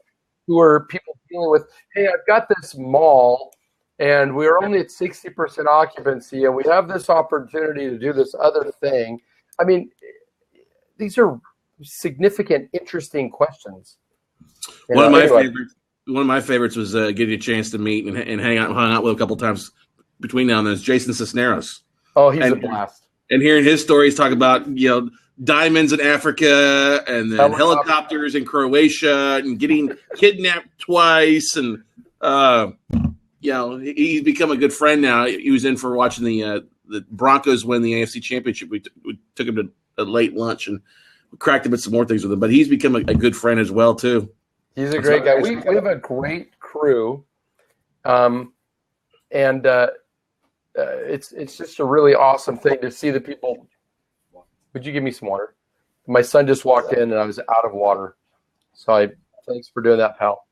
[SPEAKER 1] who are people dealing with, hey, I've got this mall and we're only at 60% occupancy and we have this opportunity to do this other thing. I mean, these are significant, interesting questions.
[SPEAKER 2] One of my favorites was getting a chance to meet and hung out with a couple times between now and then is Jason Cisneros.
[SPEAKER 1] Oh, he's a blast.
[SPEAKER 2] And hearing his stories talk about, diamonds in Africa and then helicopters in Croatia and getting kidnapped twice. And, he's become a good friend now. He was in for watching the Broncos win the AFC Championship. We took him to a late lunch and cracked him at some more things with him. But he's become a good friend as well, too.
[SPEAKER 1] He's a great guy. We have a great crew. It's just a really awesome thing to see the people. Would you give me some water? My son just walked in and I was out of water. So thanks for doing that, pal.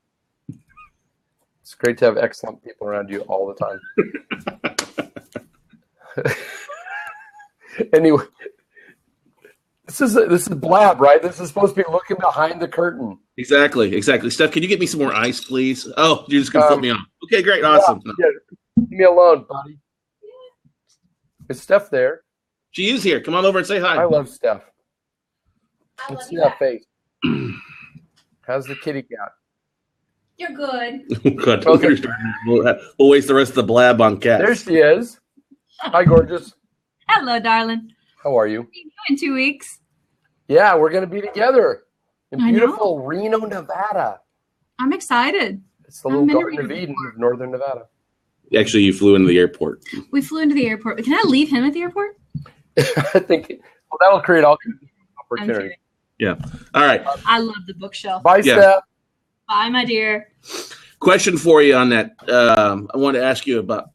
[SPEAKER 1] It's great to have excellent people around you all the time. Anyway, this is Blab, right? This is supposed to be looking behind the curtain.
[SPEAKER 2] Exactly. Steph, can you get me some more ice, please? Oh, you're just going to flip me off. Okay, great. Awesome.
[SPEAKER 1] Yeah. Leave me alone, buddy. Is Steph there?
[SPEAKER 2] She is here. Come on over and say hi.
[SPEAKER 1] I love Steph. Let's see that face. How's the kitty cat?
[SPEAKER 4] You're good.
[SPEAKER 2] Good. Okay. We'll waste the rest of the blab on cats.
[SPEAKER 1] There she is. Hi, gorgeous.
[SPEAKER 4] Hello, darling.
[SPEAKER 1] How are you?
[SPEAKER 4] What are you doing 2 weeks?
[SPEAKER 1] Yeah, we're going to be together in beautiful Reno, Nevada.
[SPEAKER 4] I'm excited.
[SPEAKER 1] It's the little Garden of Eden of northern Nevada.
[SPEAKER 2] Actually, you flew into the airport.
[SPEAKER 4] We flew into the airport. Can I leave him at the airport?
[SPEAKER 1] I think that'll create all kinds of opportunity.
[SPEAKER 2] Yeah. All right.
[SPEAKER 4] I love the bookshelf.
[SPEAKER 1] Bye, Steph.
[SPEAKER 4] Bye, my dear.
[SPEAKER 2] Question for you on that. I wanted to ask you about,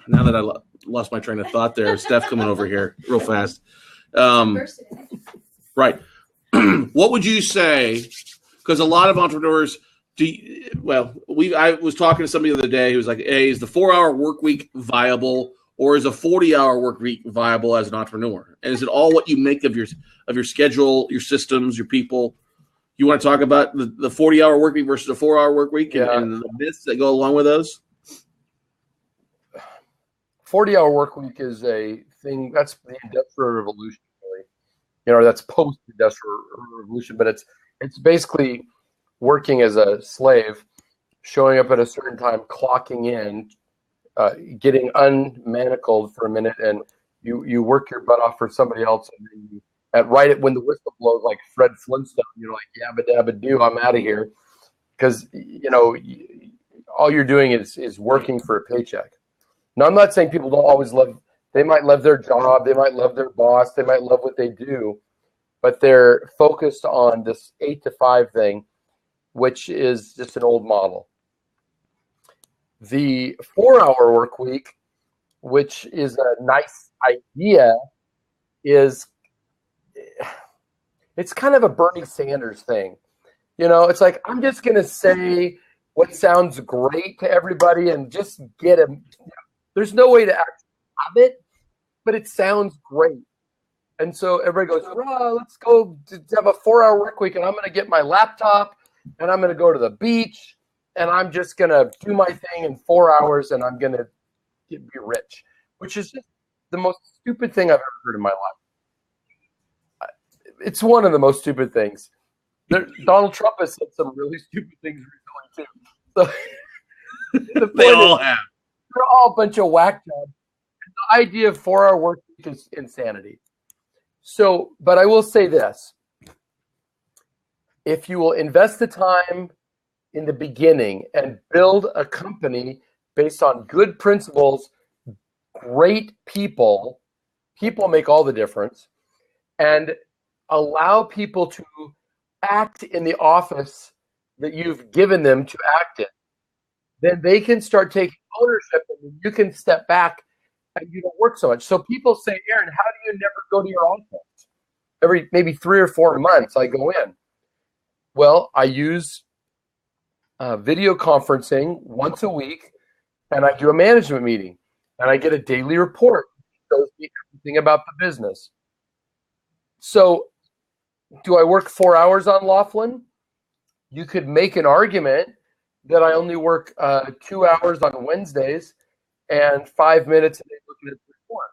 [SPEAKER 2] now that I lost my train of thought there, Steph coming over here real fast. Right. What would you say, because a lot of entrepreneurs I was talking to somebody the other day who was like, hey, is the 4-hour work week viable, or is a 40-hour work week viable as an entrepreneur? And is it all what you make of your schedule, your systems, your people? You want to talk about the 40-hour work week versus a 4-hour work week and the myths that go along with those?
[SPEAKER 1] 40-hour work week is a thing. That's the Industrial Revolution, really. That's post-Industrial Revolution, but it's basically working as a slave, showing up at a certain time, clocking in, getting unmanacled for a minute, and you work your butt off for somebody else, and then when the whistle blows, like Fred Flintstone, you're like, yabba dabba do, I'm out of here, because all you're doing is working for a paycheck. Now, I'm not saying people don't always love. They might love their job, they might love their boss, they might love what they do, but they're focused on this 8 to 5 thing, which is just an old model. The 4-hour work week, which is a nice idea, it's kind of a Bernie Sanders thing. It's like, I'm just going to say what sounds great to everybody and just get them. There's no way to actually have it, but it sounds great. And so everybody goes, let's go have a 4-hour work week, and I'm going to get my laptop, and I'm going to go to the beach, and I'm just going to do my thing in 4 hours, and I'm going to be rich, which is just the most stupid thing I've ever heard in my life. It's one of the most stupid things. Donald Trump has said some really stupid things recently, too. So
[SPEAKER 2] they all have.
[SPEAKER 1] They're all a bunch of whack jobs. The idea of 4-hour work week is insanity. So, but I will say this. If you will invest the time in the beginning and build a company based on good principles, great people. People make all the difference, and allow people to act in the office that you've given them to act in. Then they can start taking ownership, and you can step back and you don't work so much. So people say, Aaron, how do you never go to your office? Every maybe 3 or 4 months I go in. Well, I use video conferencing once a week, and I do a management meeting, and I get a daily report that shows me everything about the business. So do I work 4 hours on Laughlin? You could make an argument that I only work 2 hours on Wednesdays and 5 minutes a day looking at the report.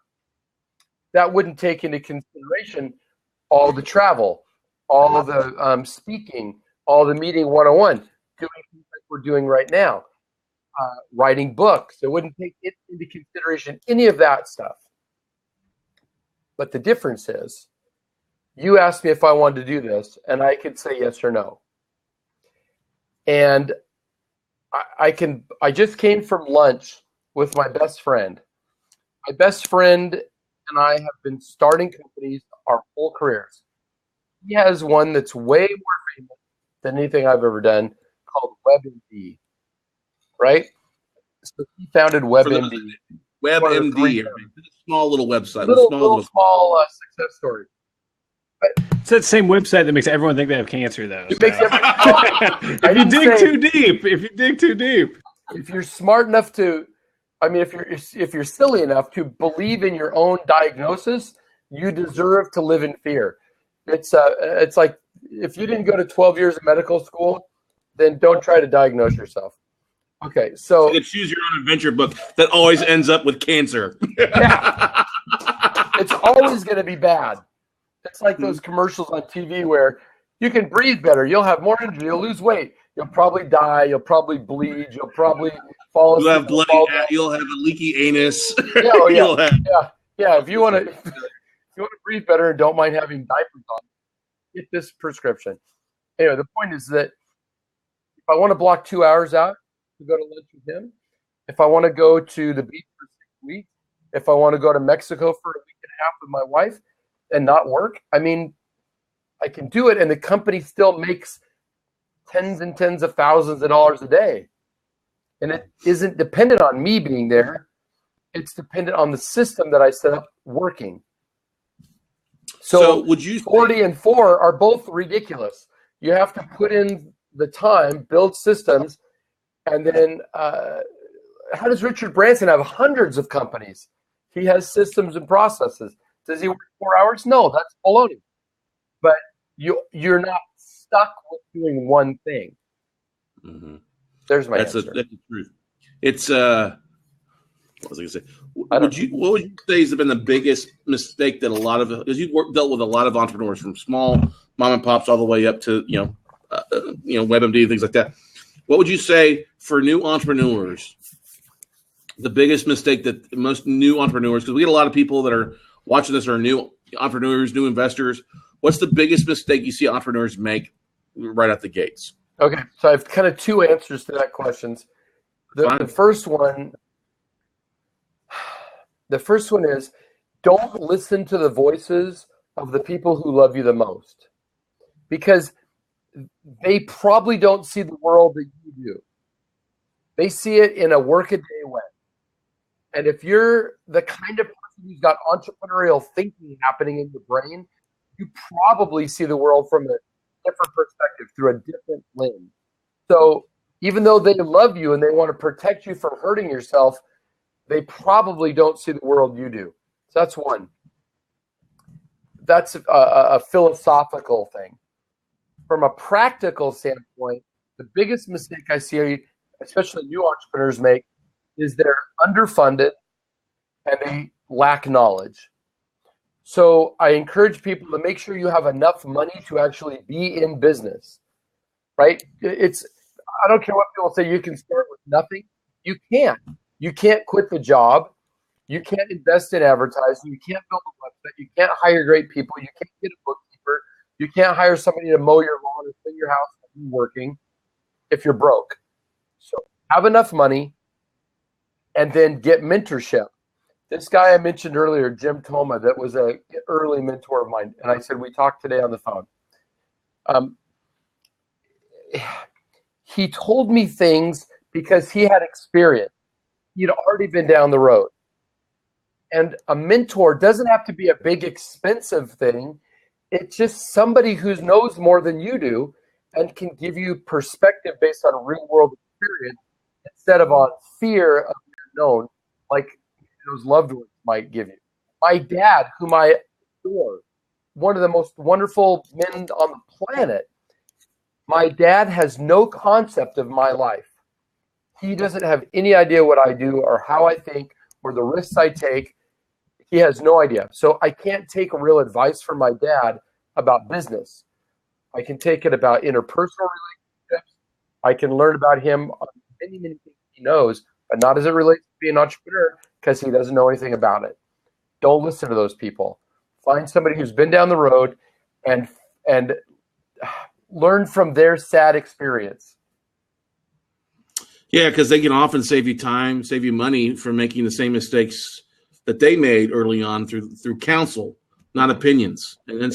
[SPEAKER 1] That wouldn't take into consideration all the travel, all the speaking, all the meeting one-on-one, doing things like we're doing right now, writing books. It wouldn't take it into consideration, any of that stuff. But the difference is, you asked me if I wanted to do this, and I could say yes or no. And I just came from lunch with my best friend. My best friend and I have been starting companies our whole careers. He has one that's way more famous than anything I've ever done, called WebMD, right? So he founded WebMD.
[SPEAKER 2] WebMD, a small little website.
[SPEAKER 1] Small success story.
[SPEAKER 3] It's that same website that makes everyone think they have cancer, though.
[SPEAKER 1] It makes
[SPEAKER 3] if you dig too deep,
[SPEAKER 1] if you're smart enough to, if you're silly enough to believe in your own diagnosis, you deserve to live in fear. It's like, if you didn't go to 12 years of medical school, then don't try to diagnose yourself. Okay, so
[SPEAKER 2] you choose your own adventure book that always ends up with cancer.
[SPEAKER 1] Yeah. It's always going to be bad. It's like those commercials on TV where you can breathe better, you'll have more energy, you'll lose weight, you'll probably die, you'll probably bleed, you'll probably fall asleep.
[SPEAKER 2] You'll have bloody, you'll have a leaky anus.
[SPEAKER 1] Yeah. If you want to breathe better and don't mind having diapers on, get this prescription. Anyway, the point is that if I want to block 2 hours out to go to lunch with him, if I want to go to the beach for 6 weeks, if I want to go to Mexico for a week and a half with my wife and not work, I can do it, and the company still makes tens and tens of thousands of dollars a day. And it isn't dependent on me being there. It's dependent on the system that I set up working. So
[SPEAKER 2] would you
[SPEAKER 1] 40 and 4 are both ridiculous. You have to put in the time, build systems, and then how does Richard Branson have hundreds of companies? He has systems and processes. Does he work 4 hours? No, that's baloney. But you're not stuck with doing one thing.
[SPEAKER 2] Mm-hmm.
[SPEAKER 1] There's my answer.
[SPEAKER 2] That's the truth. It's what was I going to say? What would you say has been the biggest mistake that because you've dealt with a lot of entrepreneurs from small mom and pops all the way up to WebMD and things like that. What would you say for new entrepreneurs? The biggest mistake that most new entrepreneurs, because we get a lot of people that are watching this are new entrepreneurs, new investors. What's the biggest mistake you see entrepreneurs make right out the gates?
[SPEAKER 1] Okay, so I have kind of two answers to that question. The first one is, don't listen to the voices of the people who love you the most, because they probably don't see the world that you do. They see it in a workaday way. And if you're the kind of person who's got entrepreneurial thinking happening in your brain, you probably see the world from a different perspective, through a different lens. So even though they love you and they want to protect you from hurting yourself, they probably don't see the world you do. So that's one. That's a philosophical thing. From a practical standpoint, the biggest mistake I see, especially new entrepreneurs make, is they're underfunded and they lack knowledge. So I encourage people to make sure you have enough money to actually be in business, right? I don't care what people say, you can start with nothing. You can't. You can't quit the job. You can't invest in advertising. You can't build a website. You can't hire great people. You can't get a bookkeeper. You can't hire somebody to mow your lawn or clean your house when you're working. if you're broke. So have enough money and then get mentorship. This guy I mentioned earlier, Jim Toma, that was an early mentor of mine. And I said, we talked today on the phone. He told me things because he had experience. He'd already been down the road. And a mentor doesn't have to be a big, expensive thing. It's just somebody who knows more than you do and can give you perspective based on real world experience instead of on fear of the unknown, like those loved ones might give you. My dad, whom I adore, one of the most wonderful men on the planet, my dad has no concept of my life. He doesn't have any idea what I do or how I think or the risks I take. He has no idea. So I can't take real advice from my dad about business. I can take it about interpersonal relationships. I can learn about him on many things he knows, but not as it relates to being an entrepreneur because he doesn't know anything about it. Don't listen to those people. Find somebody who's been down the road and learn from their sad experience.
[SPEAKER 2] Yeah, because they can often save you time, save you money from making the same mistakes that they made early on through counsel, not opinions. And then,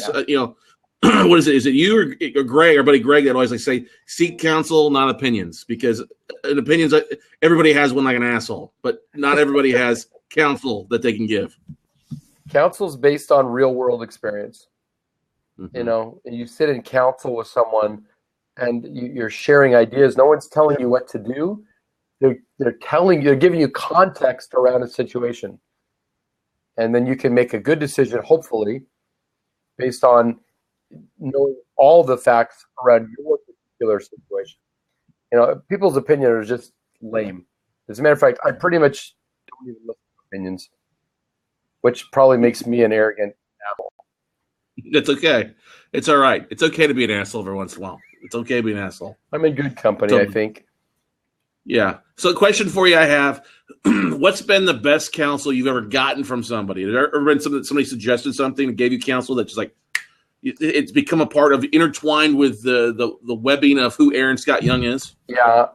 [SPEAKER 2] what is it? Is it you or Greg, our buddy Greg, that always say, seek counsel, not opinions? Because in opinions, everybody has one like an asshole, but not everybody has counsel that they can give.
[SPEAKER 1] Counsel is based on real world experience. Mm-hmm. You sit in counsel with someone and you're sharing ideas. No one's telling you what to do. They're giving you context around a situation. And then you can make a good decision, hopefully, based on knowing all the facts around your particular situation. People's opinions are just lame. As a matter of fact, I pretty much don't even listen to opinions, which probably makes me an arrogant asshole.
[SPEAKER 2] That's okay. It's all right. It's okay to be an asshole every once in a while. It's okay to be an asshole.
[SPEAKER 1] I'm in good company, I think.
[SPEAKER 2] Yeah. So a question for you I have, what's been the best counsel you've ever gotten from somebody? Has there ever been somebody suggested something and gave you counsel that's just like, it's become a part of, intertwined with the webbing of who Aaron Scott Young is?
[SPEAKER 1] Yeah.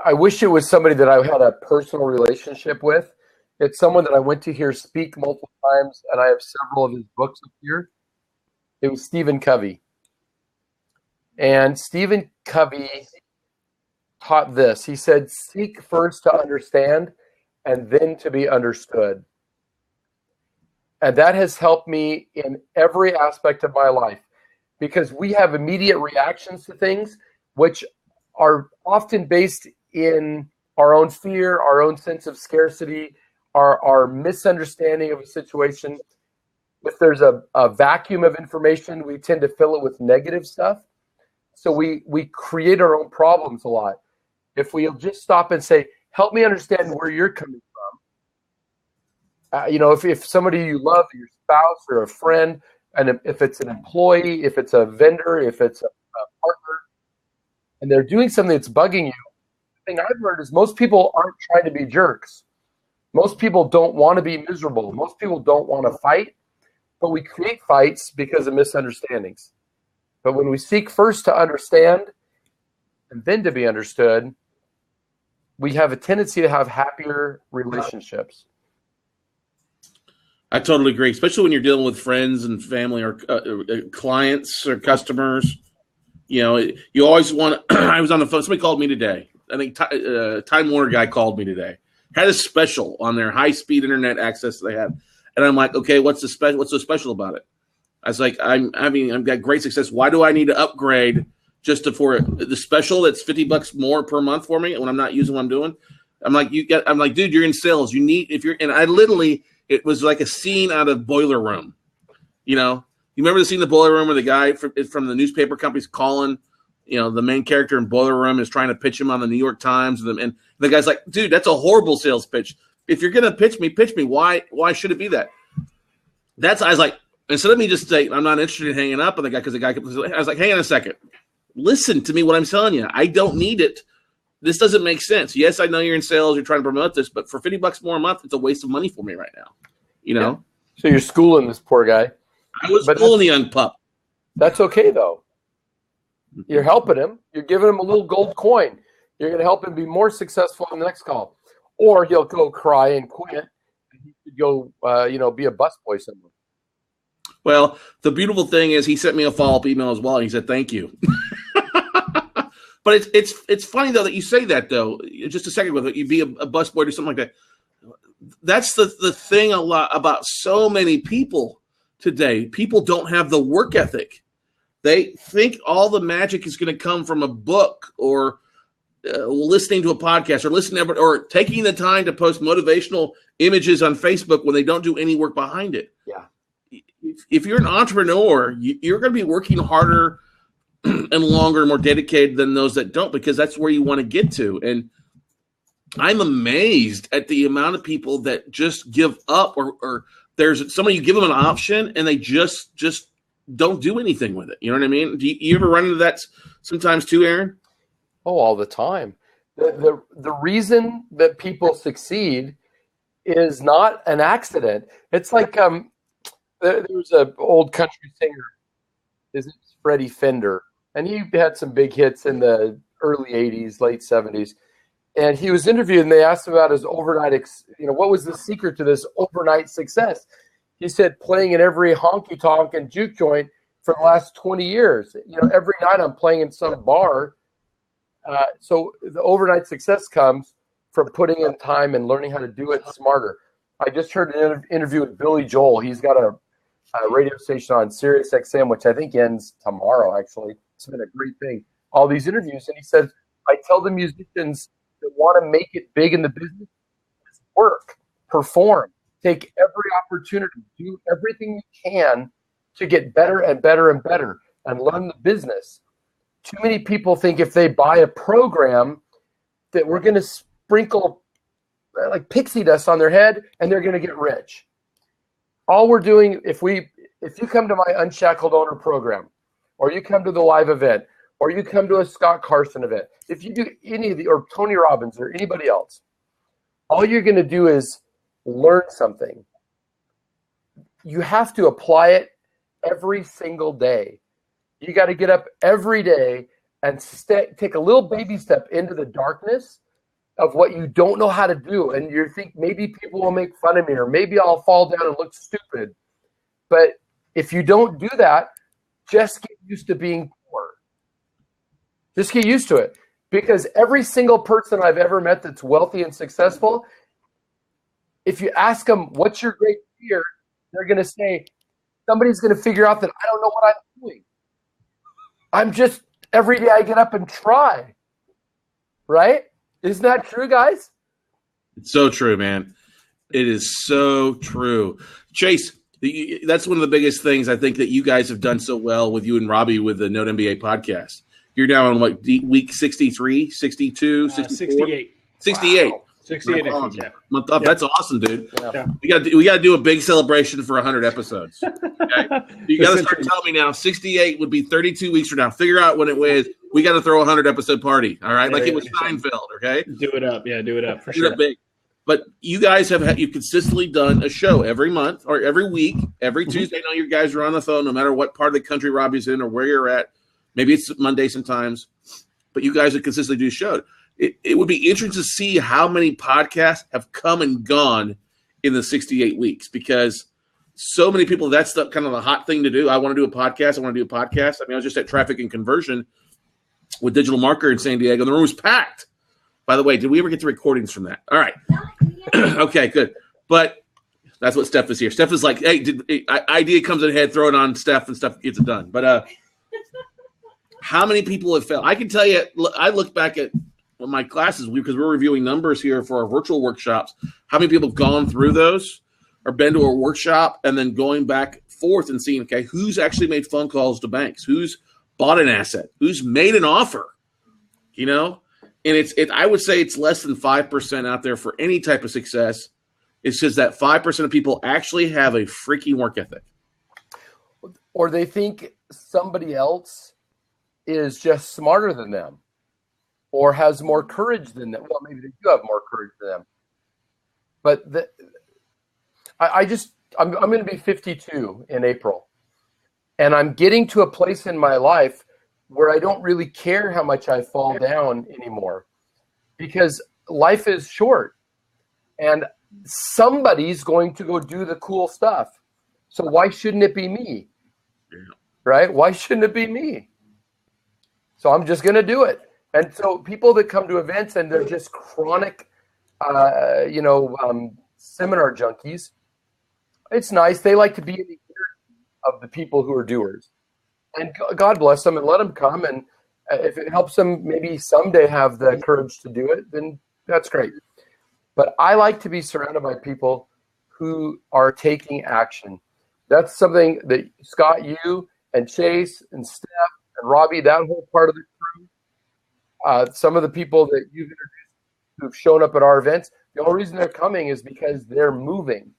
[SPEAKER 1] I wish it was somebody that I had a personal relationship with. It's someone that I went to hear speak multiple times, and I have several of his books up here. It was Stephen Covey. And Stephen Covey taught this. He said, seek first to understand and then to be understood. And that has helped me in every aspect of my life because we have immediate reactions to things which are often based in our own fear, our own sense of scarcity, our misunderstanding of a situation. If there's a vacuum of information, we tend to fill it with negative stuff. So we create our own problems a lot. If we'll just stop and say, help me understand where you're coming from. If somebody you love, your spouse or a friend, and if it's an employee, if it's a vendor, if it's a partner, and they're doing something that's bugging you, the thing I've learned is most people aren't trying to be jerks. Most people don't want to be miserable. Most people don't want to fight, but we create fights because of misunderstandings. But when we seek first to understand and then to be understood, we have a tendency to have happier relationships.
[SPEAKER 2] I totally agree, especially when you're dealing with friends and family or clients or customers. You always want – I was on the phone. Somebody called me today. I think Time Warner guy called me today. Had a special on their high-speed internet access they have. And I'm like, okay, what's so special about it? I was like, I've got great success. Why do I need to upgrade just for the special that's $50 more per month for me when I'm not using what I'm doing? I'm like, dude, you're in sales. And I literally – it was like a scene out of Boiler Room. You remember the scene in the Boiler Room where the guy from the newspaper company's calling, the main character in Boiler Room is trying to pitch him on the New York Times. And the guy's like, dude, that's a horrible sales pitch. If you're going to pitch me. Why should it be that? I was like, instead of me just say, I'm not interested in hanging up on the guy because I was like, hang on a second. Listen to me what I'm telling you. I don't need it. This doesn't make sense. Yes, I know you're in sales. You're trying to promote this, but for $50 more a month, it's a waste of money for me right now.
[SPEAKER 1] Yeah. So you're schooling this poor guy.
[SPEAKER 2] I was schooling the young pup.
[SPEAKER 1] That's okay, though. You're helping him. You're giving him a little gold coin. You're going to help him be more successful on the next call. Or he'll go cry and quit. He could go, be a busboy somewhere.
[SPEAKER 2] Well, the beautiful thing is he sent me a follow-up email as well, and he said, thank you. But it's funny, though, that you say that, though. Just a second with it. You'd be a busboy or something like that. That's the thing a lot about so many people today. People don't have the work ethic. They think all the magic is going to come from a book or listening to a podcast or taking the time to post motivational images on Facebook when they don't do any work behind it.
[SPEAKER 1] Yeah.
[SPEAKER 2] If you're an entrepreneur, you're going to be working harder and longer and more dedicated than those that don't, because that's where you want to get to. And I'm amazed at the amount of people that just give up or there's somebody, you give them an option and they just don't do anything with it. You know what I mean? Do you ever run into that sometimes too, Aaron?
[SPEAKER 1] Oh, all the time. The reason that people succeed is not an accident. It's like there was an old country singer. His name's Freddie Fender, and he had some big hits in the early 80s, late 70s. And he was interviewed, and they asked him about his overnight, what was the secret to this overnight success? He said, playing in every honky-tonk and juke joint for the last 20 years. Every night I'm playing in some bar. So the overnight success comes from putting in time and learning how to do it smarter. I just heard an interview with Billy Joel. He's got a radio station on Sirius XM, which I think ends tomorrow, actually. It's been a great thing. All these interviews. And he said, I tell the musicians that want to make it big in the business, work, perform, take every opportunity, do everything you can to get better and better and better and learn the business. Too many people think if they buy a program that we're going to sprinkle like pixie dust on their head and they're going to get rich. All we're doing, if you come to my Unshackled Owner program, or you come to the live event, or you come to a Scott Carson event, if you do any of or Tony Robbins or anybody else, all you're going to do is learn something. You have to apply it every single day. You got to get up every day and take a little baby step into the darkness of what you don't know how to do. And you think maybe people will make fun of me, or maybe I'll fall down and look stupid. But if you don't do that, just get used to being poor. Just get used to it. Because every single person I've ever met that's wealthy and successful, if you ask them, what's your great fear? They're going to say, somebody's going to figure out that I don't know what I'm doing. I'm just, every day I get up and try. Right? Isn't that true, guys?
[SPEAKER 2] It's so true, man. It is so true. Chase, that's one of the biggest things I think that you guys have done so well with you and Robbie with the Note MBA podcast. You're now on what, week 63, 62, 64?
[SPEAKER 3] 68.
[SPEAKER 2] 68.
[SPEAKER 3] Wow. 68. Yeah.
[SPEAKER 2] Month up. Yeah. That's awesome, dude.
[SPEAKER 1] Yeah.
[SPEAKER 2] We got to do a big celebration for 100 episodes. Okay? You got to start telling me now. 68 would be 32 weeks from now. Figure out when it was. We got to throw a 100 episode party. All right, like it was Seinfeld. Okay,
[SPEAKER 3] do it up. Yeah, do it up for
[SPEAKER 2] do
[SPEAKER 3] sure.
[SPEAKER 2] It big. But you guys you've consistently done a show every month or every week, every Tuesday. I know you guys are on the phone, no matter what part of the country Robbie's in or where you're at. Maybe it's Monday sometimes, but you guys have consistently do a show. It would be interesting to see how many podcasts have come and gone in the 68 weeks, because so many people, that's the kind of the hot thing to do. I want to do a podcast. I mean, I was just at Traffic and Conversion with Digital Marketer in San Diego, and the room was packed. By the way, did we ever get the recordings from that? All right. Okay, good. But that's what Steph is here. Steph is like, hey, idea comes in head, throw it on Steph, and Steph gets it done. But how many people have failed? I can tell you, I look back at my classes, because we're reviewing numbers here for our virtual workshops, how many people have gone through those or been to a workshop and then going back forth and seeing, okay, who's actually made phone calls to banks? Who's bought an asset? Who's made an offer? You know? And I would say it's less than 5% out there for any type of success. It's just that 5% of people actually have a freaking work ethic.
[SPEAKER 1] Or they think somebody else is just smarter than them or has more courage than them. Well, maybe they do have more courage than them. But I'm going to be 52 in April. And I'm getting to a place in my life where I don't really care how much I fall down anymore, because life is short and somebody's going to go do the cool stuff. So why shouldn't it be me? Right? Why shouldn't it be me? So I'm just going to do it. And so people that come to events and they're just chronic, seminar junkies, it's nice. They like to be in the ear of the people who are doers. And God bless them and let them come. And if it helps them maybe someday have the courage to do it, then that's great. But I like to be surrounded by people who are taking action. That's something that Scott, you and Chase and Steph and Robbie, that whole part of the crew, some of the people that you've introduced who've shown up at our events, the only reason they're coming is because they're moving.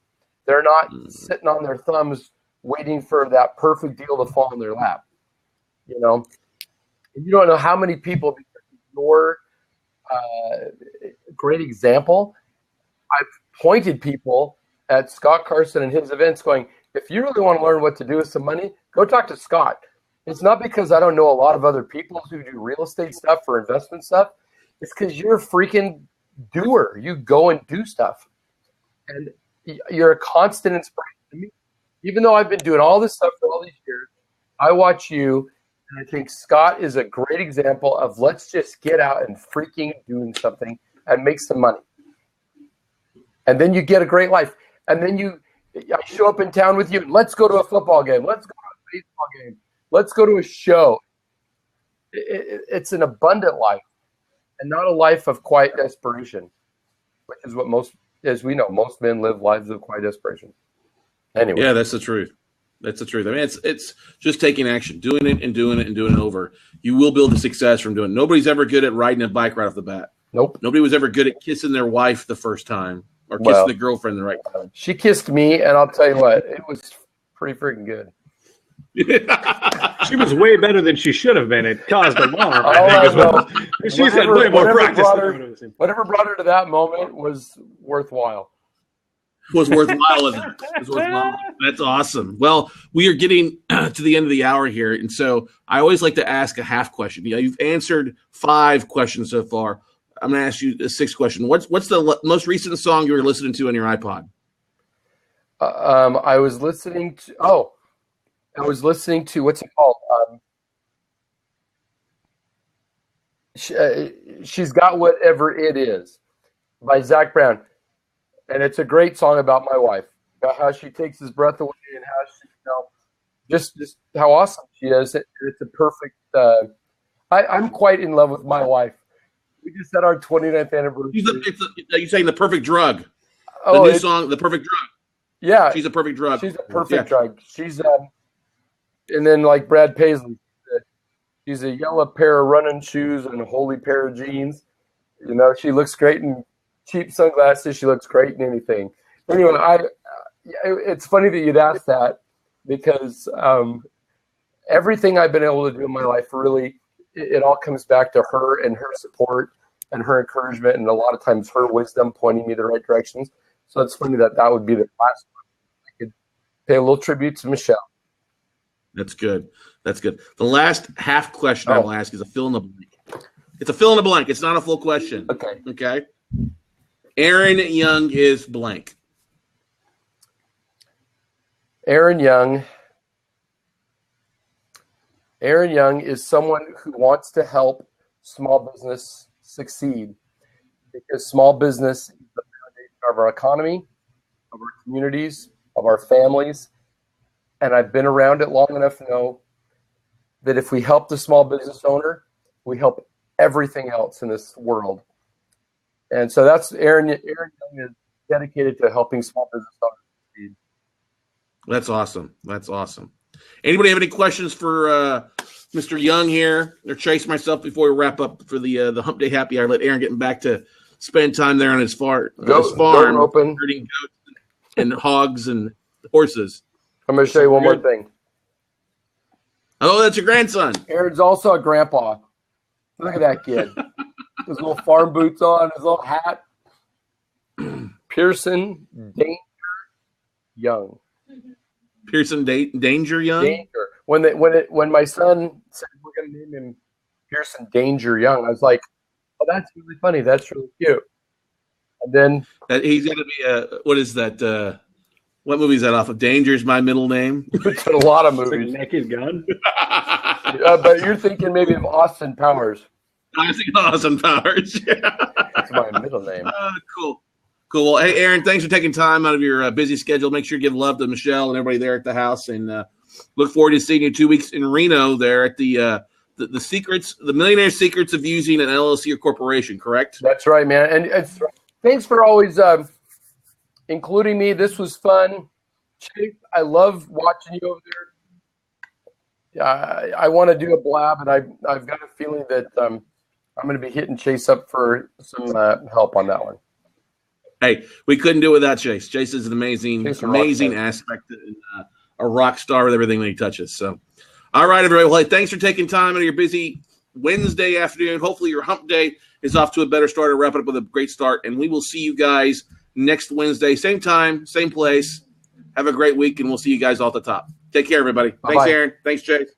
[SPEAKER 1] They're not sitting on their thumbs waiting for that perfect deal to fall in their lap. You know, and you don't know how many people, because of your great example, I've pointed people at Scott Carson and his events going, if you really want to learn what to do with some money, go talk to Scott. It's not because I don't know a lot of other people who do real estate stuff or investment stuff. It's because you're a freaking doer. You go and do stuff. And you're a constant inspiration to me. Even though I've been doing all this stuff for all these years, I watch you, and I think Scott is a great example of let's just get out and freaking doing something and make some money. And then you get a great life. And then I show up in town with you, and let's go to a football game. Let's go to a baseball game. Let's go to a show. It's an abundant life and not a life of quiet desperation, which is what as we know, most men live lives of quiet desperation. Anyway.
[SPEAKER 2] Yeah, that's the truth. That's the truth. I mean, it's just taking action, doing it and doing it and doing it over. You will build the success from doing it. Nobody's ever good at riding a bike right off the bat.
[SPEAKER 1] Nope.
[SPEAKER 2] Nobody was ever good at kissing their wife the first time or kissing the girlfriend the right time.
[SPEAKER 1] She kissed me, and I'll tell you what, it was pretty freaking good.
[SPEAKER 3] She was way better than she should have been. It caused alarm. I think she's had way more practice.
[SPEAKER 1] Whatever brought her to that moment was worthwhile.
[SPEAKER 2] Was worthwhile. That's awesome. Well, we are getting to the end of the hour here, and so I always like to ask a half question. You've answered 5 questions so far. I'm going to ask you a 6th question. What's the most recent song you were listening to on your iPod?
[SPEAKER 1] I was listening to what's it called? She's Got Whatever It Is by Zach Brown. And it's a great song about my wife, about how she takes his breath away and how she, just how awesome she is. It's a perfect, I'm quite in love with my wife. We just had our 29th anniversary.
[SPEAKER 2] You're saying The Perfect Drug.
[SPEAKER 1] The
[SPEAKER 2] new song, The Perfect Drug.
[SPEAKER 1] Yeah.
[SPEAKER 2] She's a perfect drug.
[SPEAKER 1] She's a perfect drug. She's, and then like Brad Paisley, she's a yellow pair of running shoes and a holy pair of jeans. You know, she looks great in cheap sunglasses. She looks great in anything. Anyway, it's funny that you'd ask that because everything I've been able to do in my life, really, it all comes back to her and her support and her encouragement, and a lot of times her wisdom pointing me the right directions. So it's funny that would be the last one. I could pay a little tribute to Michelle.
[SPEAKER 2] That's good. That's good. The last half question I will ask is a fill in the blank. It's a fill in the blank. It's not a full question. Okay. Aaron Young is blank.
[SPEAKER 1] Aaron Young is someone who wants to help small business succeed, because small business is the foundation of our economy, of our communities, of our families. And I've been around it long enough to know that if we help the small business owner, we help everything else in this world. And so that's Aaron Young is dedicated to helping small business owners succeed.
[SPEAKER 2] That's awesome. That's awesome. Anybody have any questions for Mr. Young here or Chase, myself, before we wrap up for the Hump Day Happy Hour? Let Aaron get back to spend time there on his farm,
[SPEAKER 1] open,
[SPEAKER 2] herding goats and hogs and horses.
[SPEAKER 1] I'm going to show you one more thing.
[SPEAKER 2] Oh, that's your grandson.
[SPEAKER 1] Aaron's also a grandpa. Look at that kid. His little farm boots on, his little hat. Pearson Danger Young.
[SPEAKER 2] Pearson Danger Young?
[SPEAKER 1] Danger. when my son said we're going to name him Pearson Danger Young, I was like, oh, that's really funny. That's really cute. And then
[SPEAKER 2] he's going to be what is that? What movie is that off of? Danger's my middle name.
[SPEAKER 1] it's in a lot of
[SPEAKER 3] It's like
[SPEAKER 1] movies.
[SPEAKER 3] Naked Gun.
[SPEAKER 1] But you're thinking maybe of Austin Powers.
[SPEAKER 2] I think Austin Powers.
[SPEAKER 1] That's my middle name.
[SPEAKER 2] Cool. Well, hey, Aaron, thanks for taking time out of your busy schedule. Make sure you give love to Michelle and everybody there at the house, and look forward to seeing you 2 weeks in Reno there at the secrets, the millionaire secrets of using an LLC or corporation. Correct?
[SPEAKER 1] That's right, man. And thanks for always including me. This was fun. Chase, I love watching you over there. I want to do a blab, and I've got a feeling that I'm going to be hitting Chase up for some help on that one.
[SPEAKER 2] Hey, we couldn't do it without Chase. Chase is an amazing aspect and a rock star with everything that he touches. So, all right, everybody. Well, hey, thanks for taking time out of your busy Wednesday afternoon. Hopefully your hump day is off to a better start or wrap it up with a great start. And we will see you guys next Wednesday, same time, same place. Have a great week, and we'll see you guys all at the top. Take care, everybody.
[SPEAKER 1] Bye-bye.
[SPEAKER 2] Thanks, Aaron. Thanks, Chase.